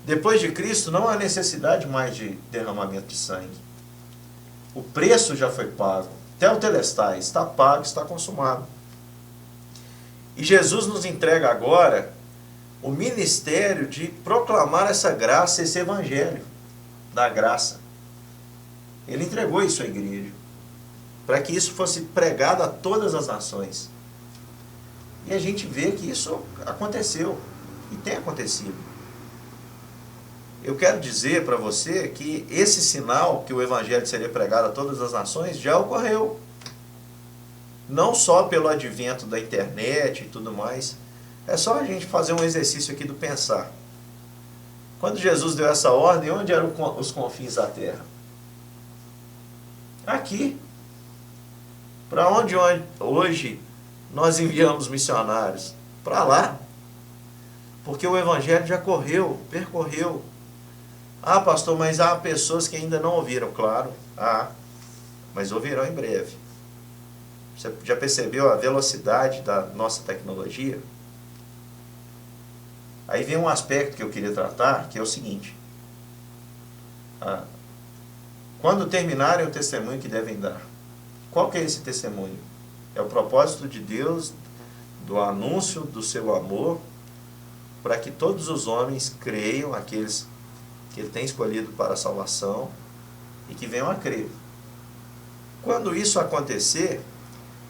Depois de Cristo não há necessidade mais de derramamento de sangue. O preço já foi pago. Tetelestai, está pago, está consumado. E Jesus nos entrega agora o ministério de proclamar essa graça, esse evangelho da graça. Ele entregou isso à igreja, para que isso fosse pregado a todas as nações. E a gente vê que isso aconteceu, e tem acontecido. Eu quero dizer para você que esse sinal, que o evangelho seria pregado a todas as nações, já ocorreu. Não só pelo advento da internet e tudo mais. É só a gente fazer um exercício aqui do pensar. Quando Jesus deu essa ordem, onde eram os confins da terra? Aqui. Para onde hoje nós enviamos missionários? Para lá. Porque o evangelho já percorreu. Ah, pastor, mas há pessoas que ainda não ouviram. Claro, mas ouvirão em breve. Você já percebeu a velocidade da nossa tecnologia? Aí vem um aspecto que eu queria tratar, que é o seguinte. Quando terminarem o testemunho que devem dar, qual que é esse testemunho? É o propósito de Deus, do anúncio do seu amor, para que todos os homens creiam, aqueles que Ele tem escolhido para a salvação, e que venham a crer. Quando isso acontecer,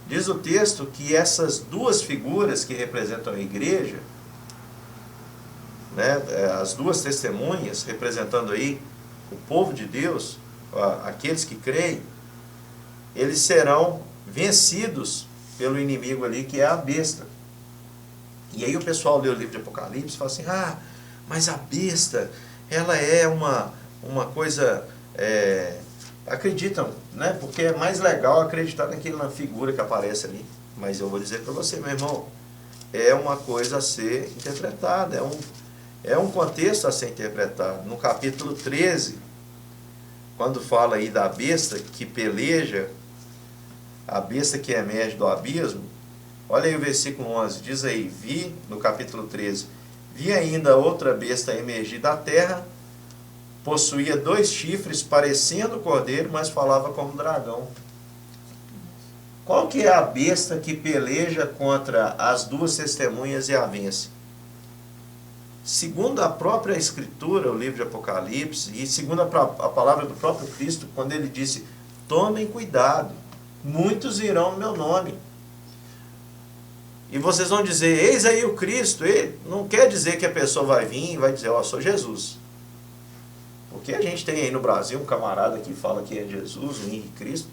diz o texto que essas duas figuras que representam a igreja, né, as duas testemunhas, representando aí o povo de Deus, aqueles que creem, eles serão vencidos pelo inimigo ali, que é a besta. E aí o pessoal lê o livro de Apocalipse e fala assim: mas a besta, ela é uma coisa... acreditam, né? Porque é mais legal acreditar naquela figura que aparece ali. Mas eu vou dizer para você, meu irmão, é uma coisa a ser interpretada, é um contexto a ser interpretado. No capítulo 13, quando fala aí da besta que peleja, a besta que emerge do abismo, olha aí o versículo 11, diz aí: vi, no capítulo 13, vi ainda outra besta emergir da terra, possuía 2 chifres, parecendo cordeiro, mas falava como dragão. Qual que é a besta que peleja contra as duas testemunhas e a vence? Segundo a própria Escritura, o livro de Apocalipse, e segundo a palavra do próprio Cristo, quando ele disse: tomem cuidado, muitos irão no meu nome. E vocês vão dizer: eis aí o Cristo. Ele não quer dizer que a pessoa vai vir e vai dizer: sou Jesus. Porque a gente tem aí no Brasil um camarada que fala que é Jesus, o Henrique Cristo.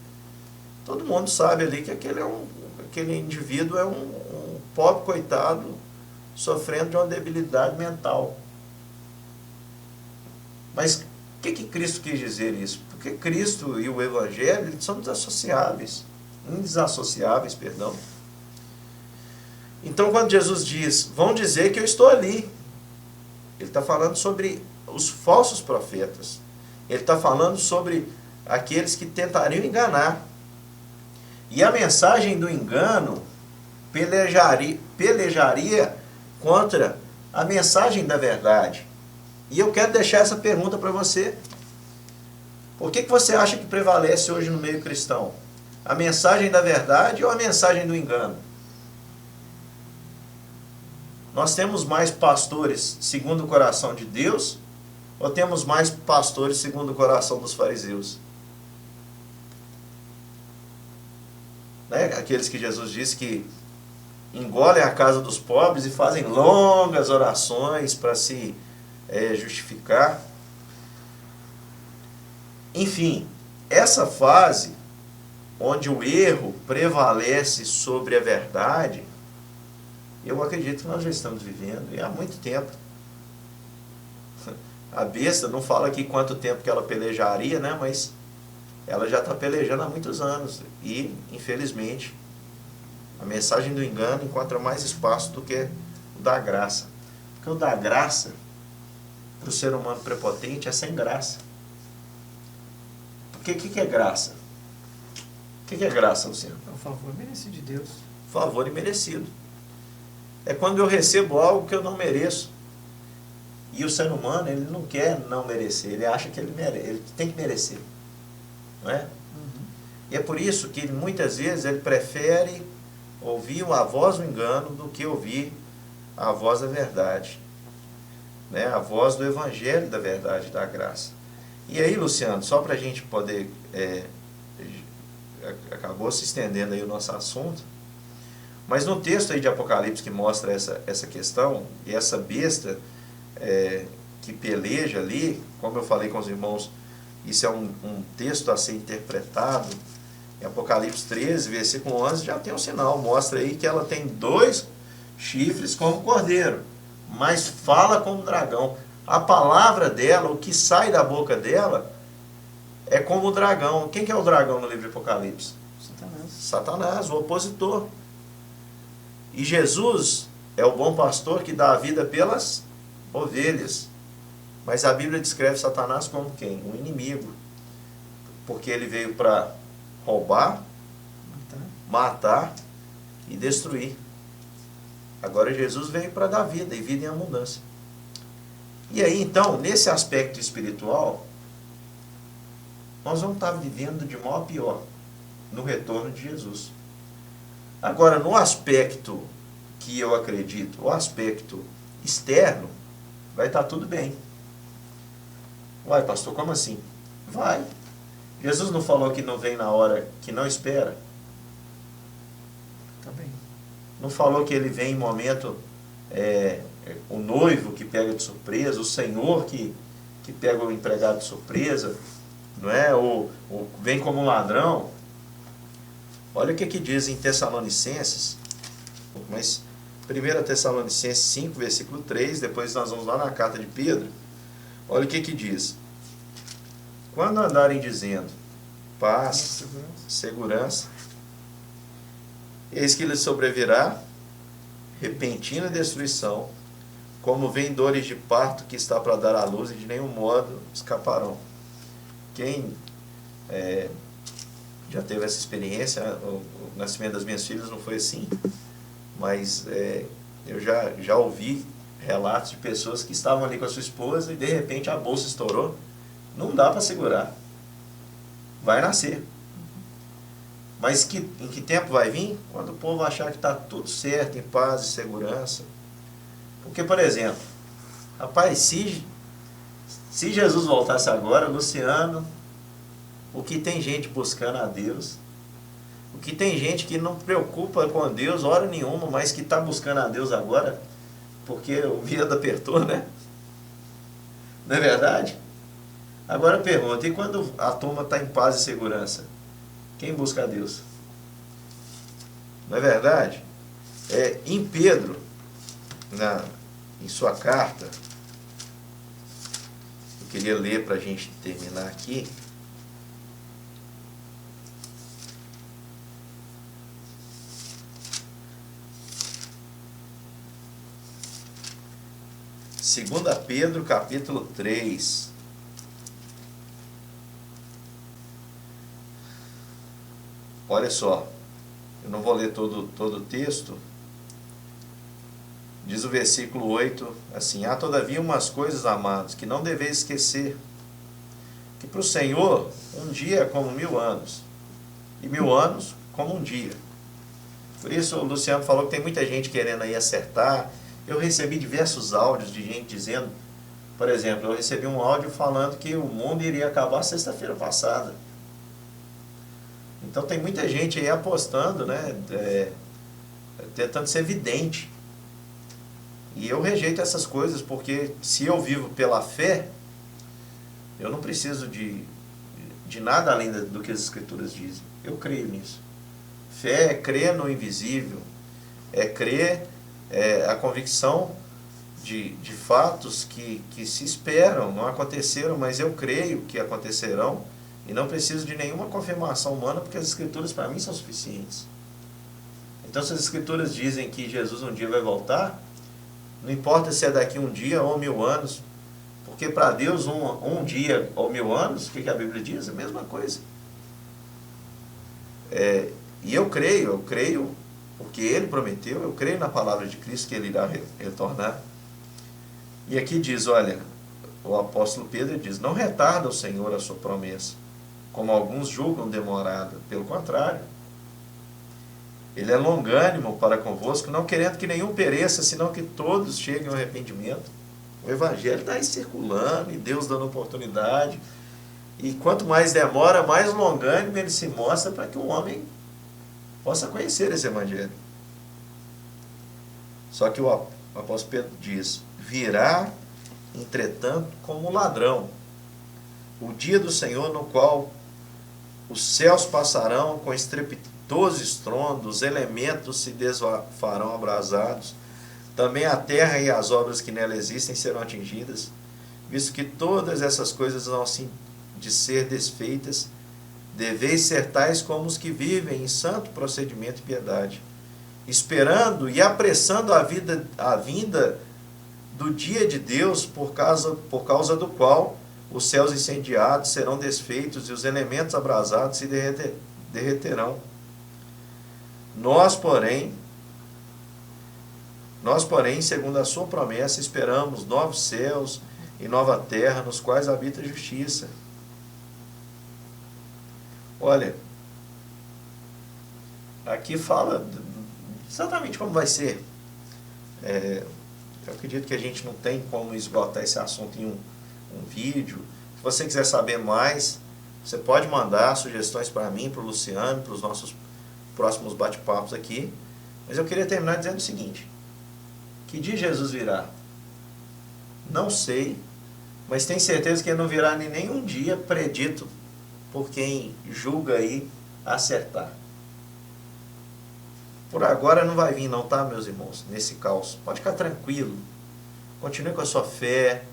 Todo mundo sabe ali que aquele indivíduo é um pobre coitado sofrendo de uma debilidade mental. Mas o que Cristo quis dizer isso? Porque Cristo e o Evangelho, eles são indesassociáveis, perdão. Então, quando Jesus diz: vão dizer que eu estou ali, Ele está falando sobre os falsos profetas. Ele está falando sobre aqueles que tentariam enganar. E a mensagem do engano pelejaria contra a mensagem da verdade. E eu quero deixar essa pergunta para você. Por que você acha que prevalece hoje no meio cristão? A mensagem da verdade ou a mensagem do engano? Nós temos mais pastores segundo o coração de Deus, ou temos mais pastores segundo o coração dos fariseus? Né? Aqueles que Jesus disse que engolem a casa dos pobres e fazem longas orações para se justificar. Enfim, essa fase onde o erro prevalece sobre a verdade, eu acredito que nós já estamos vivendo, e há muito tempo. A besta não fala aqui quanto tempo que ela pelejaria, né? Mas ela já está pelejando há muitos anos. E, infelizmente, a mensagem do engano encontra mais espaço do que o da graça. Porque o da graça para o ser humano prepotente é sem graça. Porque o que é graça? O que é graça, Luciano? É o favor merecido de Deus. Favor imerecido. É quando eu recebo algo que eu não mereço. E o ser humano, ele não quer não merecer, ele acha que ele tem que merecer. Não é? E é por isso que muitas vezes ele prefere ouvir a voz do engano do que ouvir a voz da verdade. Né? A voz do evangelho da verdade, da graça. E aí, Luciano, só para a gente poder... acabou se estendendo aí o nosso assunto, mas no texto aí de Apocalipse que mostra essa questão, e essa besta que peleja ali, como eu falei com os irmãos, isso é um texto a ser interpretado. Em Apocalipse 13, versículo 11, já tem um sinal, mostra aí que ela tem 2 chifres como cordeiro, mas fala como dragão. A palavra dela, o que sai da boca dela, é como o dragão. Quem que é o dragão no livro de Apocalipse? Satanás. Satanás, o opositor. E Jesus é o bom pastor que dá a vida pelas ovelhas. Mas a Bíblia descreve Satanás como quem? Um inimigo. Porque ele veio para roubar, matar e destruir. Agora Jesus veio para dar vida, e vida em abundância. E aí então, nesse aspecto espiritual, nós vamos estar vivendo de mal a pior no retorno de Jesus. Agora, no aspecto que eu acredito, o aspecto externo, vai estar tudo bem. Uai, pastor, como assim? Vai. Jesus não falou que não vem na hora que não espera? Tá bem. Não falou que ele vem em momento, o noivo que pega de surpresa, o senhor que pega o empregado de surpresa, não é? Ou vem como um ladrão. Olha o que diz em Tessalonicenses, mas 1 Tessalonicenses 5, versículo 3, depois nós vamos lá na carta de Pedro. Olha o que diz. Quando andarem dizendo paz, segurança, eis que lhes sobrevirá repentina destruição, como vem dores de parto que está para dar à luz, e de nenhum modo escaparão. Quem já teve essa experiência, o nascimento das minhas filhas não foi assim, mas eu já ouvi relatos de pessoas que estavam ali com a sua esposa e de repente a bolsa estourou. Não dá para segurar. Vai nascer. Mas em que tempo vai vir? Quando o povo achar que está tudo certo, em paz e segurança. Porque, por exemplo, rapaz, se Jesus voltasse agora, Luciano, o que tem gente buscando a Deus, o que tem gente que não preocupa com Deus hora nenhuma, mas que está buscando a Deus agora, porque o medo apertou, né? Não é verdade? Agora pergunta, e quando a turma está em paz e segurança? Quem busca a Deus? Não é verdade? Em Pedro, em sua carta, eu queria ler para a gente terminar aqui. Segunda Pedro, capítulo 3. Olha só, eu não vou ler todo o texto. Diz o versículo 8, assim: há todavia umas coisas, amados, que não deveis esquecer, que para o Senhor um dia é como 1000 anos, e 1000 anos como um dia. Por isso o Luciano falou que tem muita gente querendo aí acertar. Eu recebi diversos áudios de gente dizendo, por exemplo, eu recebi um áudio falando que o mundo iria acabar sexta-feira passada. Então tem muita gente aí apostando, né, tentando ser vidente. E eu rejeito essas coisas, porque se eu vivo pela fé, eu não preciso de nada além do que as Escrituras dizem. Eu creio nisso. Fé é crer no invisível, é crer, a convicção de fatos que se esperam, não aconteceram, mas eu creio que acontecerão. E não preciso de nenhuma confirmação humana, porque as Escrituras para mim são suficientes. Então, se as Escrituras dizem que Jesus um dia vai voltar, não importa se é daqui um dia ou 1000 anos, Porque para Deus um dia ou 1000 anos, o que a Bíblia diz? A mesma coisa. E eu creio, porque Ele prometeu, eu creio na palavra de Cristo que Ele irá retornar. E aqui diz, olha, o apóstolo Pedro diz, não retarda o Senhor a sua promessa, como alguns julgam demorada. Pelo contrário, Ele é longânimo para convosco, não querendo que nenhum pereça, senão que todos cheguem ao arrependimento. O Evangelho está aí circulando, e Deus dando oportunidade. E quanto mais demora, mais longânimo Ele se mostra para que o homem possa conhecer esse Evangelho. Só que o apóstolo Pedro diz, virá, entretanto, como ladrão, o dia do Senhor, no qual os céus passarão com estrepitoso estrondo, os elementos se desfarão abrasados, também a terra e as obras que nela existem serão atingidas, visto que todas essas coisas vão de ser desfeitas, deveis ser tais como os que vivem em santo procedimento e piedade, esperando e apressando a vinda do dia de Deus, por causa do qual os céus incendiados serão desfeitos e os elementos abrasados se derreterão. Nós, porém, segundo a sua promessa, esperamos novos céus e nova terra, nos quais habita a justiça. Olha, aqui fala exatamente como vai ser. Eu acredito que a gente não tem como esgotar esse assunto em um vídeo. Se você quiser saber mais, você pode mandar sugestões para mim, para o Luciano, para os nossos próximos bate-papos aqui. Mas eu queria terminar dizendo o seguinte: que dia Jesus virá? Não sei, mas tenho certeza que ele não virá em nenhum dia predito por quem julga aí acertar. Por agora não vai vir não, tá, meus irmãos? Nesse caos. Pode ficar tranquilo. Continue com a sua fé.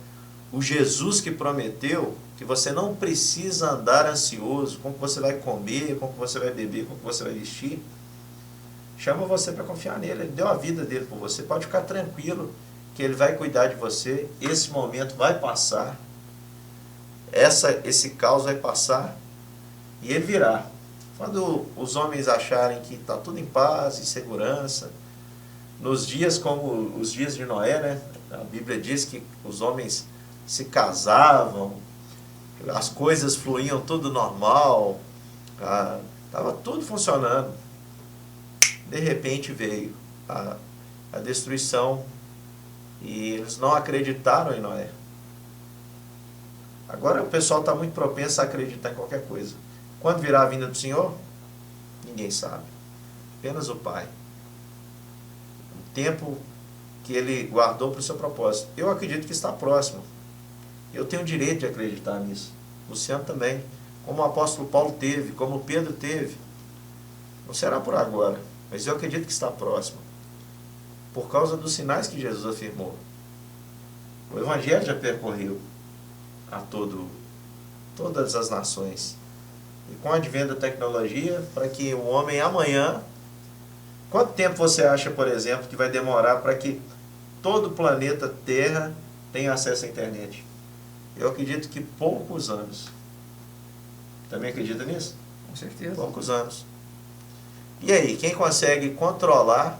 O Jesus que prometeu que você não precisa andar ansioso com o que você vai comer, com o que você vai beber, com o que você vai vestir. Chama você para confiar nele. Ele deu a vida dele por você. Pode ficar tranquilo que ele vai cuidar de você. Esse momento vai passar. Esse caos vai passar. E ele virá. Quando os homens acharem que está tudo em paz e segurança, nos dias como os dias de Noé, né? A Bíblia diz que os homens se casavam, as coisas fluíam tudo normal, estava tudo funcionando. De repente veio a destruição e eles não acreditaram em Noé. Agora o pessoal está muito propenso a acreditar em qualquer coisa. Quando virá a vinda do Senhor? Ninguém sabe. Apenas o Pai. O tempo que Ele guardou para o seu propósito. Eu acredito que está próximo. Eu tenho o direito de acreditar nisso. Luciano também. Como o apóstolo Paulo teve, como Pedro teve. Não será por agora, mas eu acredito que está próximo. Por causa dos sinais que Jesus afirmou. O Evangelho já percorreu a todas as nações. E com o advento da tecnologia, para que o homem amanhã... Quanto tempo você acha, por exemplo, que vai demorar para que todo o planeta Terra tenha acesso à internet? Eu acredito que poucos anos. Também acredita nisso? Com certeza. Poucos anos. E aí, quem consegue controlar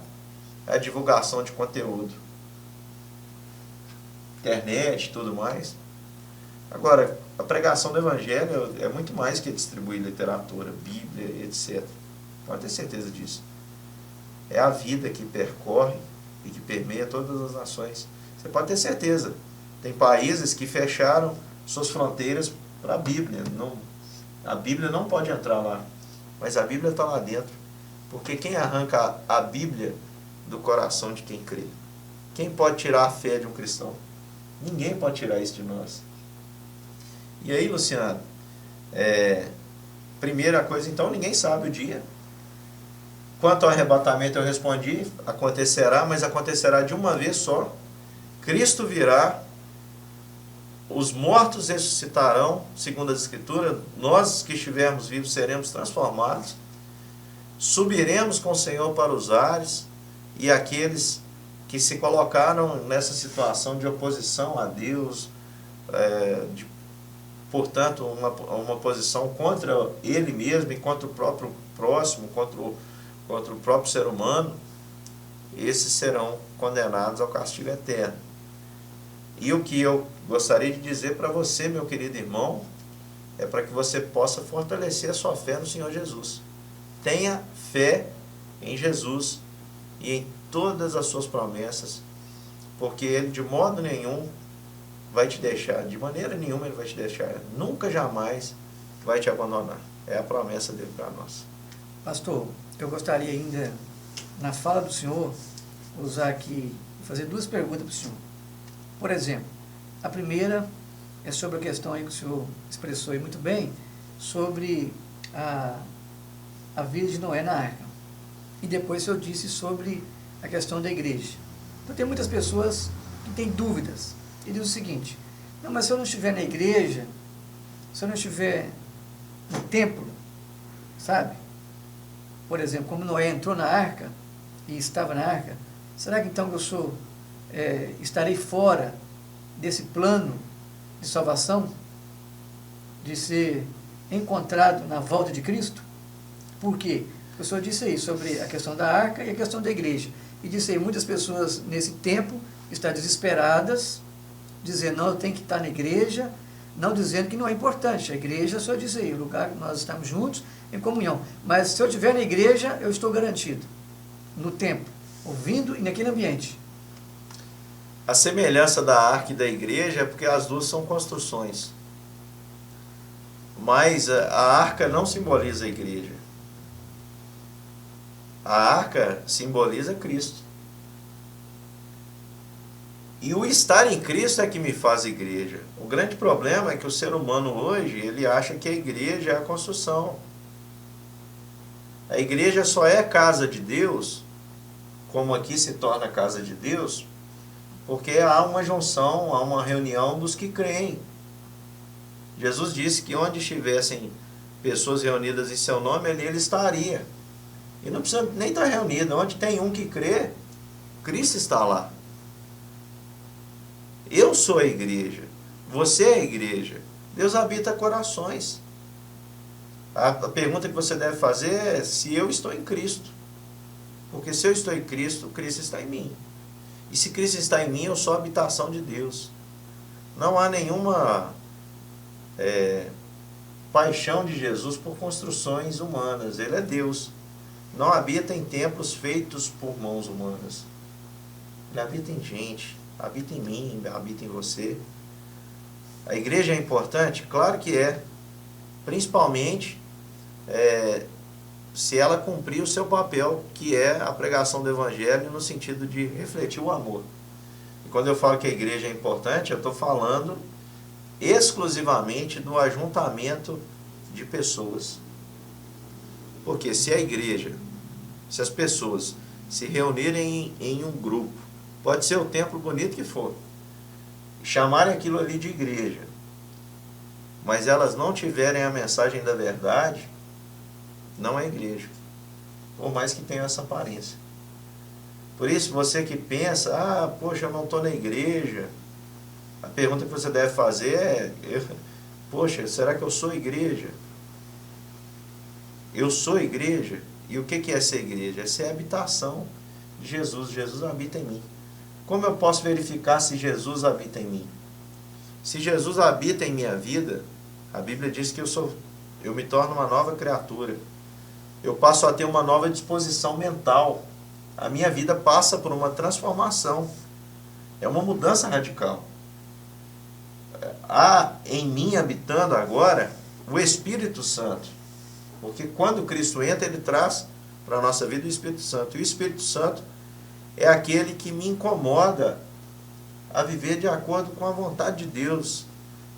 a divulgação de conteúdo? Internet e tudo mais. Agora, a pregação do Evangelho é muito mais que distribuir literatura, Bíblia, etc. Pode ter certeza disso. É a vida que percorre e que permeia todas as nações. Você pode ter certeza. Tem países que fecharam suas fronteiras para a Bíblia. A Bíblia não pode entrar lá, mas a Bíblia está lá dentro. Porque quem arranca a Bíblia do coração de quem crê? Quem pode tirar a fé de um cristão? Ninguém pode tirar isso de nós. E aí, Luciano, primeira coisa, então, ninguém sabe o dia. Quanto ao arrebatamento, eu respondi, acontecerá, mas acontecerá de uma vez só. Cristo virá, os mortos ressuscitarão, segundo as Escrituras, nós que estivermos vivos seremos transformados, subiremos com o Senhor para os ares, e aqueles que se colocaram nessa situação de oposição a Deus, portanto, uma posição contra ele mesmo e contra o próprio próximo, contra o próprio ser humano, esses serão condenados ao castigo eterno. E o que eu gostaria de dizer para você, meu querido irmão, é para que você possa fortalecer a sua fé no Senhor Jesus. Tenha fé em Jesus e em todas as suas promessas, porque Ele de modo nenhum vai te deixar, de maneira nenhuma Ele vai te deixar, nunca jamais vai te abandonar. É a promessa dele para nós. Pastor, eu gostaria ainda, na fala do senhor, usar aqui, fazer duas perguntas para o senhor. Por exemplo, a primeira é sobre a questão aí que o senhor expressou aí muito bem, sobre a vida de Noé na arca. E depois o senhor disse sobre a questão da igreja. Então tem muitas pessoas que têm dúvidas. E diz o seguinte: não, mas se eu não estiver na igreja, se eu não estiver no templo, sabe? Por exemplo, como Noé entrou na arca e estava na arca, será que então eu estarei fora desse plano de salvação, de ser encontrado na volta de Cristo? Por quê? O senhor disse aí sobre a questão da arca e a questão da igreja. E disse aí, muitas pessoas nesse tempo estão desesperadas, dizendo, não, eu tenho que estar na igreja, não dizendo que não é importante. A igreja, só diz aí, o lugar que nós estamos juntos, em comunhão. Mas se eu estiver na igreja, eu estou garantido, no templo, ouvindo e naquele ambiente. A semelhança da arca e da igreja é porque as duas são construções. Mas a arca não simboliza a igreja. A arca simboliza Cristo. E o estar em Cristo é que me faz igreja. O grande problema é que o ser humano hoje, ele acha que a igreja é a construção. A igreja só é casa de Deus, como aqui se torna casa de Deus, porque há uma junção, há uma reunião dos que creem. Jesus disse que onde estivessem pessoas reunidas em seu nome, ali ele estaria. E não precisa nem estar reunido. Onde tem um que crê, Cristo está lá. Eu sou a igreja. Você é a igreja. Deus habita corações. A pergunta que você deve fazer é se eu estou em Cristo. Porque se eu estou em Cristo, Cristo está em mim. E se Cristo está em mim, eu sou a habitação de Deus. Não há nenhuma paixão de Jesus por construções humanas. Ele é Deus. Não habita em templos feitos por mãos humanas. Ele habita em gente. Habita em mim, habita em você. A igreja é importante? Claro que é. Principalmente se ela cumprir o seu papel, que é a pregação do Evangelho no sentido de refletir o amor. E quando eu falo que a igreja é importante, eu estou falando exclusivamente do ajuntamento de pessoas. Porque se a igreja, se as pessoas se reunirem em um grupo, pode ser o templo bonito que for, chamarem aquilo ali de igreja, mas elas não tiverem a mensagem da verdade, não é igreja, por mais que tenha essa aparência. Por isso, você que pensa, poxa, eu não estou na igreja, a pergunta que você deve fazer é, poxa, será que eu sou igreja? Eu sou igreja? E o que é ser igreja? É ser a habitação de Jesus. Jesus habita em mim. Como eu posso verificar se Jesus habita em mim? Se Jesus habita em minha vida, a Bíblia diz que eu me torno uma nova criatura. Eu passo a ter uma nova disposição mental. A minha vida passa por uma transformação. É uma mudança radical. Há em mim habitando agora o Espírito Santo. Porque quando Cristo entra, Ele traz para a nossa vida o Espírito Santo. E o Espírito Santo é aquele que me incomoda a viver de acordo com a vontade de Deus.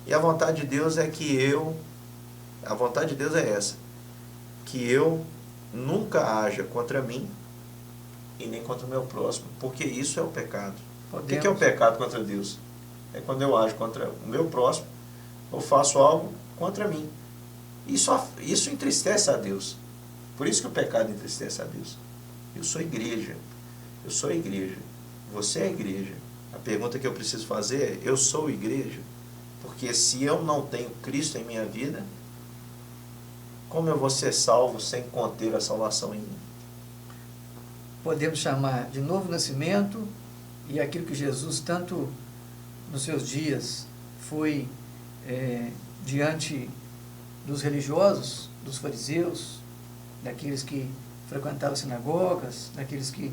E a vontade de Deus é a vontade de Deus é essa, que eu nunca haja contra mim e nem contra o meu próximo, porque isso é o pecado. O que é o pecado contra Deus? É quando eu ajo contra o meu próximo, ou faço algo contra mim. Isso entristece a Deus. Por isso que o pecado entristece a Deus. Eu sou igreja. Eu sou a igreja. Você é a igreja. A pergunta que eu preciso fazer é, eu sou igreja? Porque se eu não tenho Cristo em minha vida, como eu vou ser salvo sem conter a salvação em mim? Podemos chamar de novo nascimento, e aquilo que Jesus, tanto nos seus dias, foi diante dos religiosos, dos fariseus, daqueles que frequentavam sinagogas, daqueles que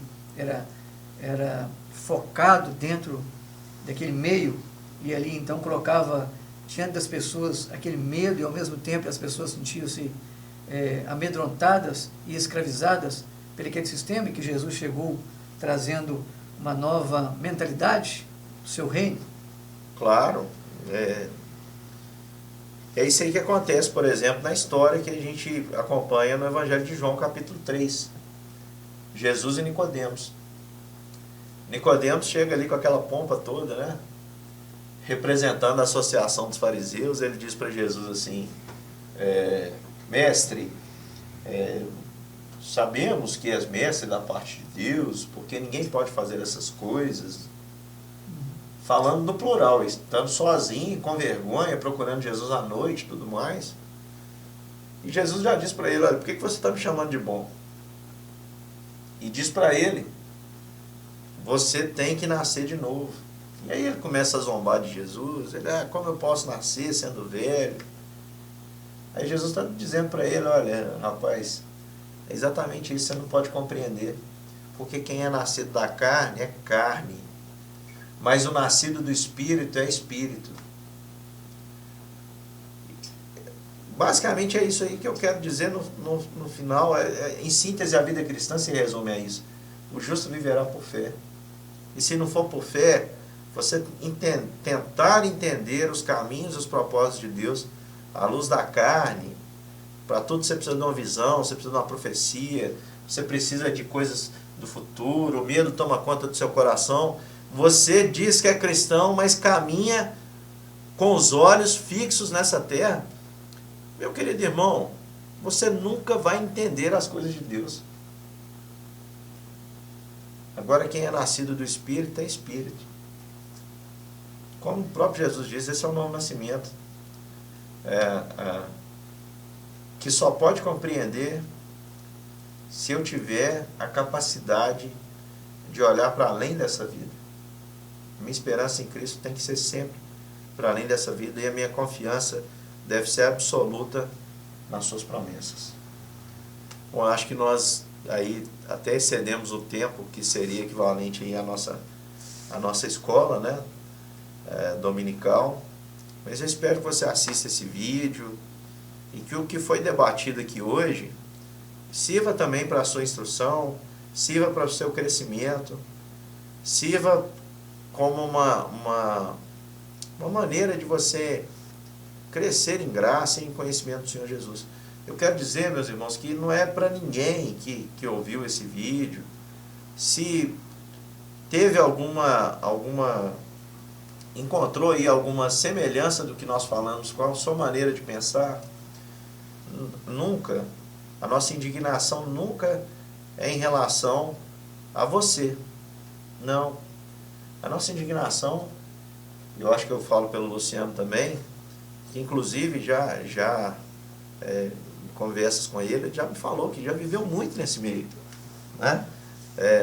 era focado dentro daquele meio, e ali então colocava diante das pessoas aquele medo, e ao mesmo tempo as pessoas sentiam-se amedrontadas e escravizadas por aquele sistema, que Jesus chegou trazendo uma nova mentalidade do seu reino. Claro, é isso aí que acontece, por exemplo, na história que a gente acompanha no Evangelho de João, capítulo 3. Jesus e Nicodemos. Nicodemos chega ali com aquela pompa toda, né? Representando a associação dos fariseus. Ele diz para Jesus assim, mestre, sabemos que és mestre da parte de Deus, porque ninguém pode fazer essas coisas. Falando no plural, estando sozinho, com vergonha, procurando Jesus à noite e tudo mais. E Jesus já disse para ele, olha, por que você está me chamando de bom? E diz para ele, você tem que nascer de novo. E aí ele começa a zombar de Jesus, ele, como eu posso nascer sendo velho? Aí Jesus está dizendo para ele, olha, rapaz, é exatamente isso, você não pode compreender. Porque quem é nascido da carne é carne. Mas o nascido do Espírito é Espírito. Basicamente é isso aí que eu quero dizer no final. Em síntese, a vida cristã se resume a isso. O justo viverá por fé. E se não for por fé, você tentar entender os caminhos e os propósitos de Deus à luz da carne. Para tudo você precisa de uma visão, você precisa de uma profecia, você precisa de coisas do futuro, o medo toma conta do seu coração. Você diz que é cristão, mas caminha com os olhos fixos nessa terra. Meu querido irmão, você nunca vai entender as coisas de Deus. Agora, quem é nascido do Espírito é Espírito. Como o próprio Jesus diz, esse é o novo nascimento. Que só pode compreender se eu tiver a capacidade de olhar para além dessa vida. Minha esperança em Cristo tem que ser sempre para além dessa vida, e a minha confiança deve ser absoluta nas suas promessas. Bom, acho que nós aí até excedemos o tempo que seria equivalente aí à nossa escola, né, dominical, mas eu espero que você assista esse vídeo e que o que foi debatido aqui hoje sirva também para a sua instrução, sirva para o seu crescimento, sirva como uma maneira de você crescer em graça e em conhecimento do Senhor Jesus. Eu quero dizer, meus irmãos, que não é para ninguém que ouviu esse vídeo, se teve encontrou aí alguma semelhança do que nós falamos com a sua maneira de pensar, nunca, a nossa indignação nunca é em relação a você. Não. A nossa indignação, eu acho que eu falo pelo Luciano também, que inclusive já conversas com ele já me falou que já viveu muito nesse meio, né?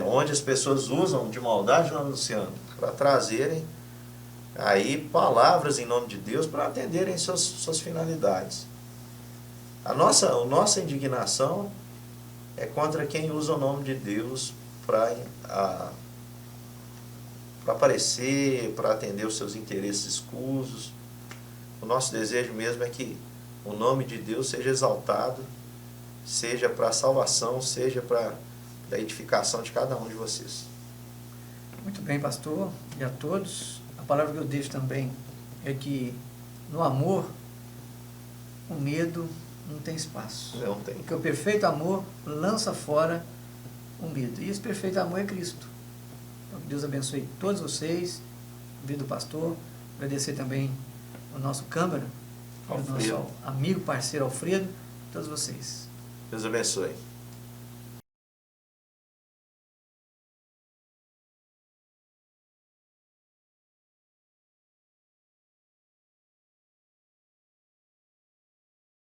Onde as pessoas usam de maldade, não, Luciano, para trazerem aí palavras em nome de Deus para atenderem suas finalidades. A nossa indignação é contra quem usa o nome de Deus para aparecer, para atender os seus interesses escusos. O nosso desejo mesmo é que o nome de Deus seja exaltado, seja para a salvação, seja para a edificação de cada um de vocês. Muito bem, pastor, e a todos. A palavra que eu deixo também é que no amor, o medo não tem espaço. Não tem. Porque o perfeito amor lança fora o medo. E esse perfeito amor é Cristo. Então, que Deus abençoe todos vocês, a vida do pastor. Agradecer também o nosso câmara, o nosso amigo, parceiro Alfredo, todos vocês. Deus abençoe.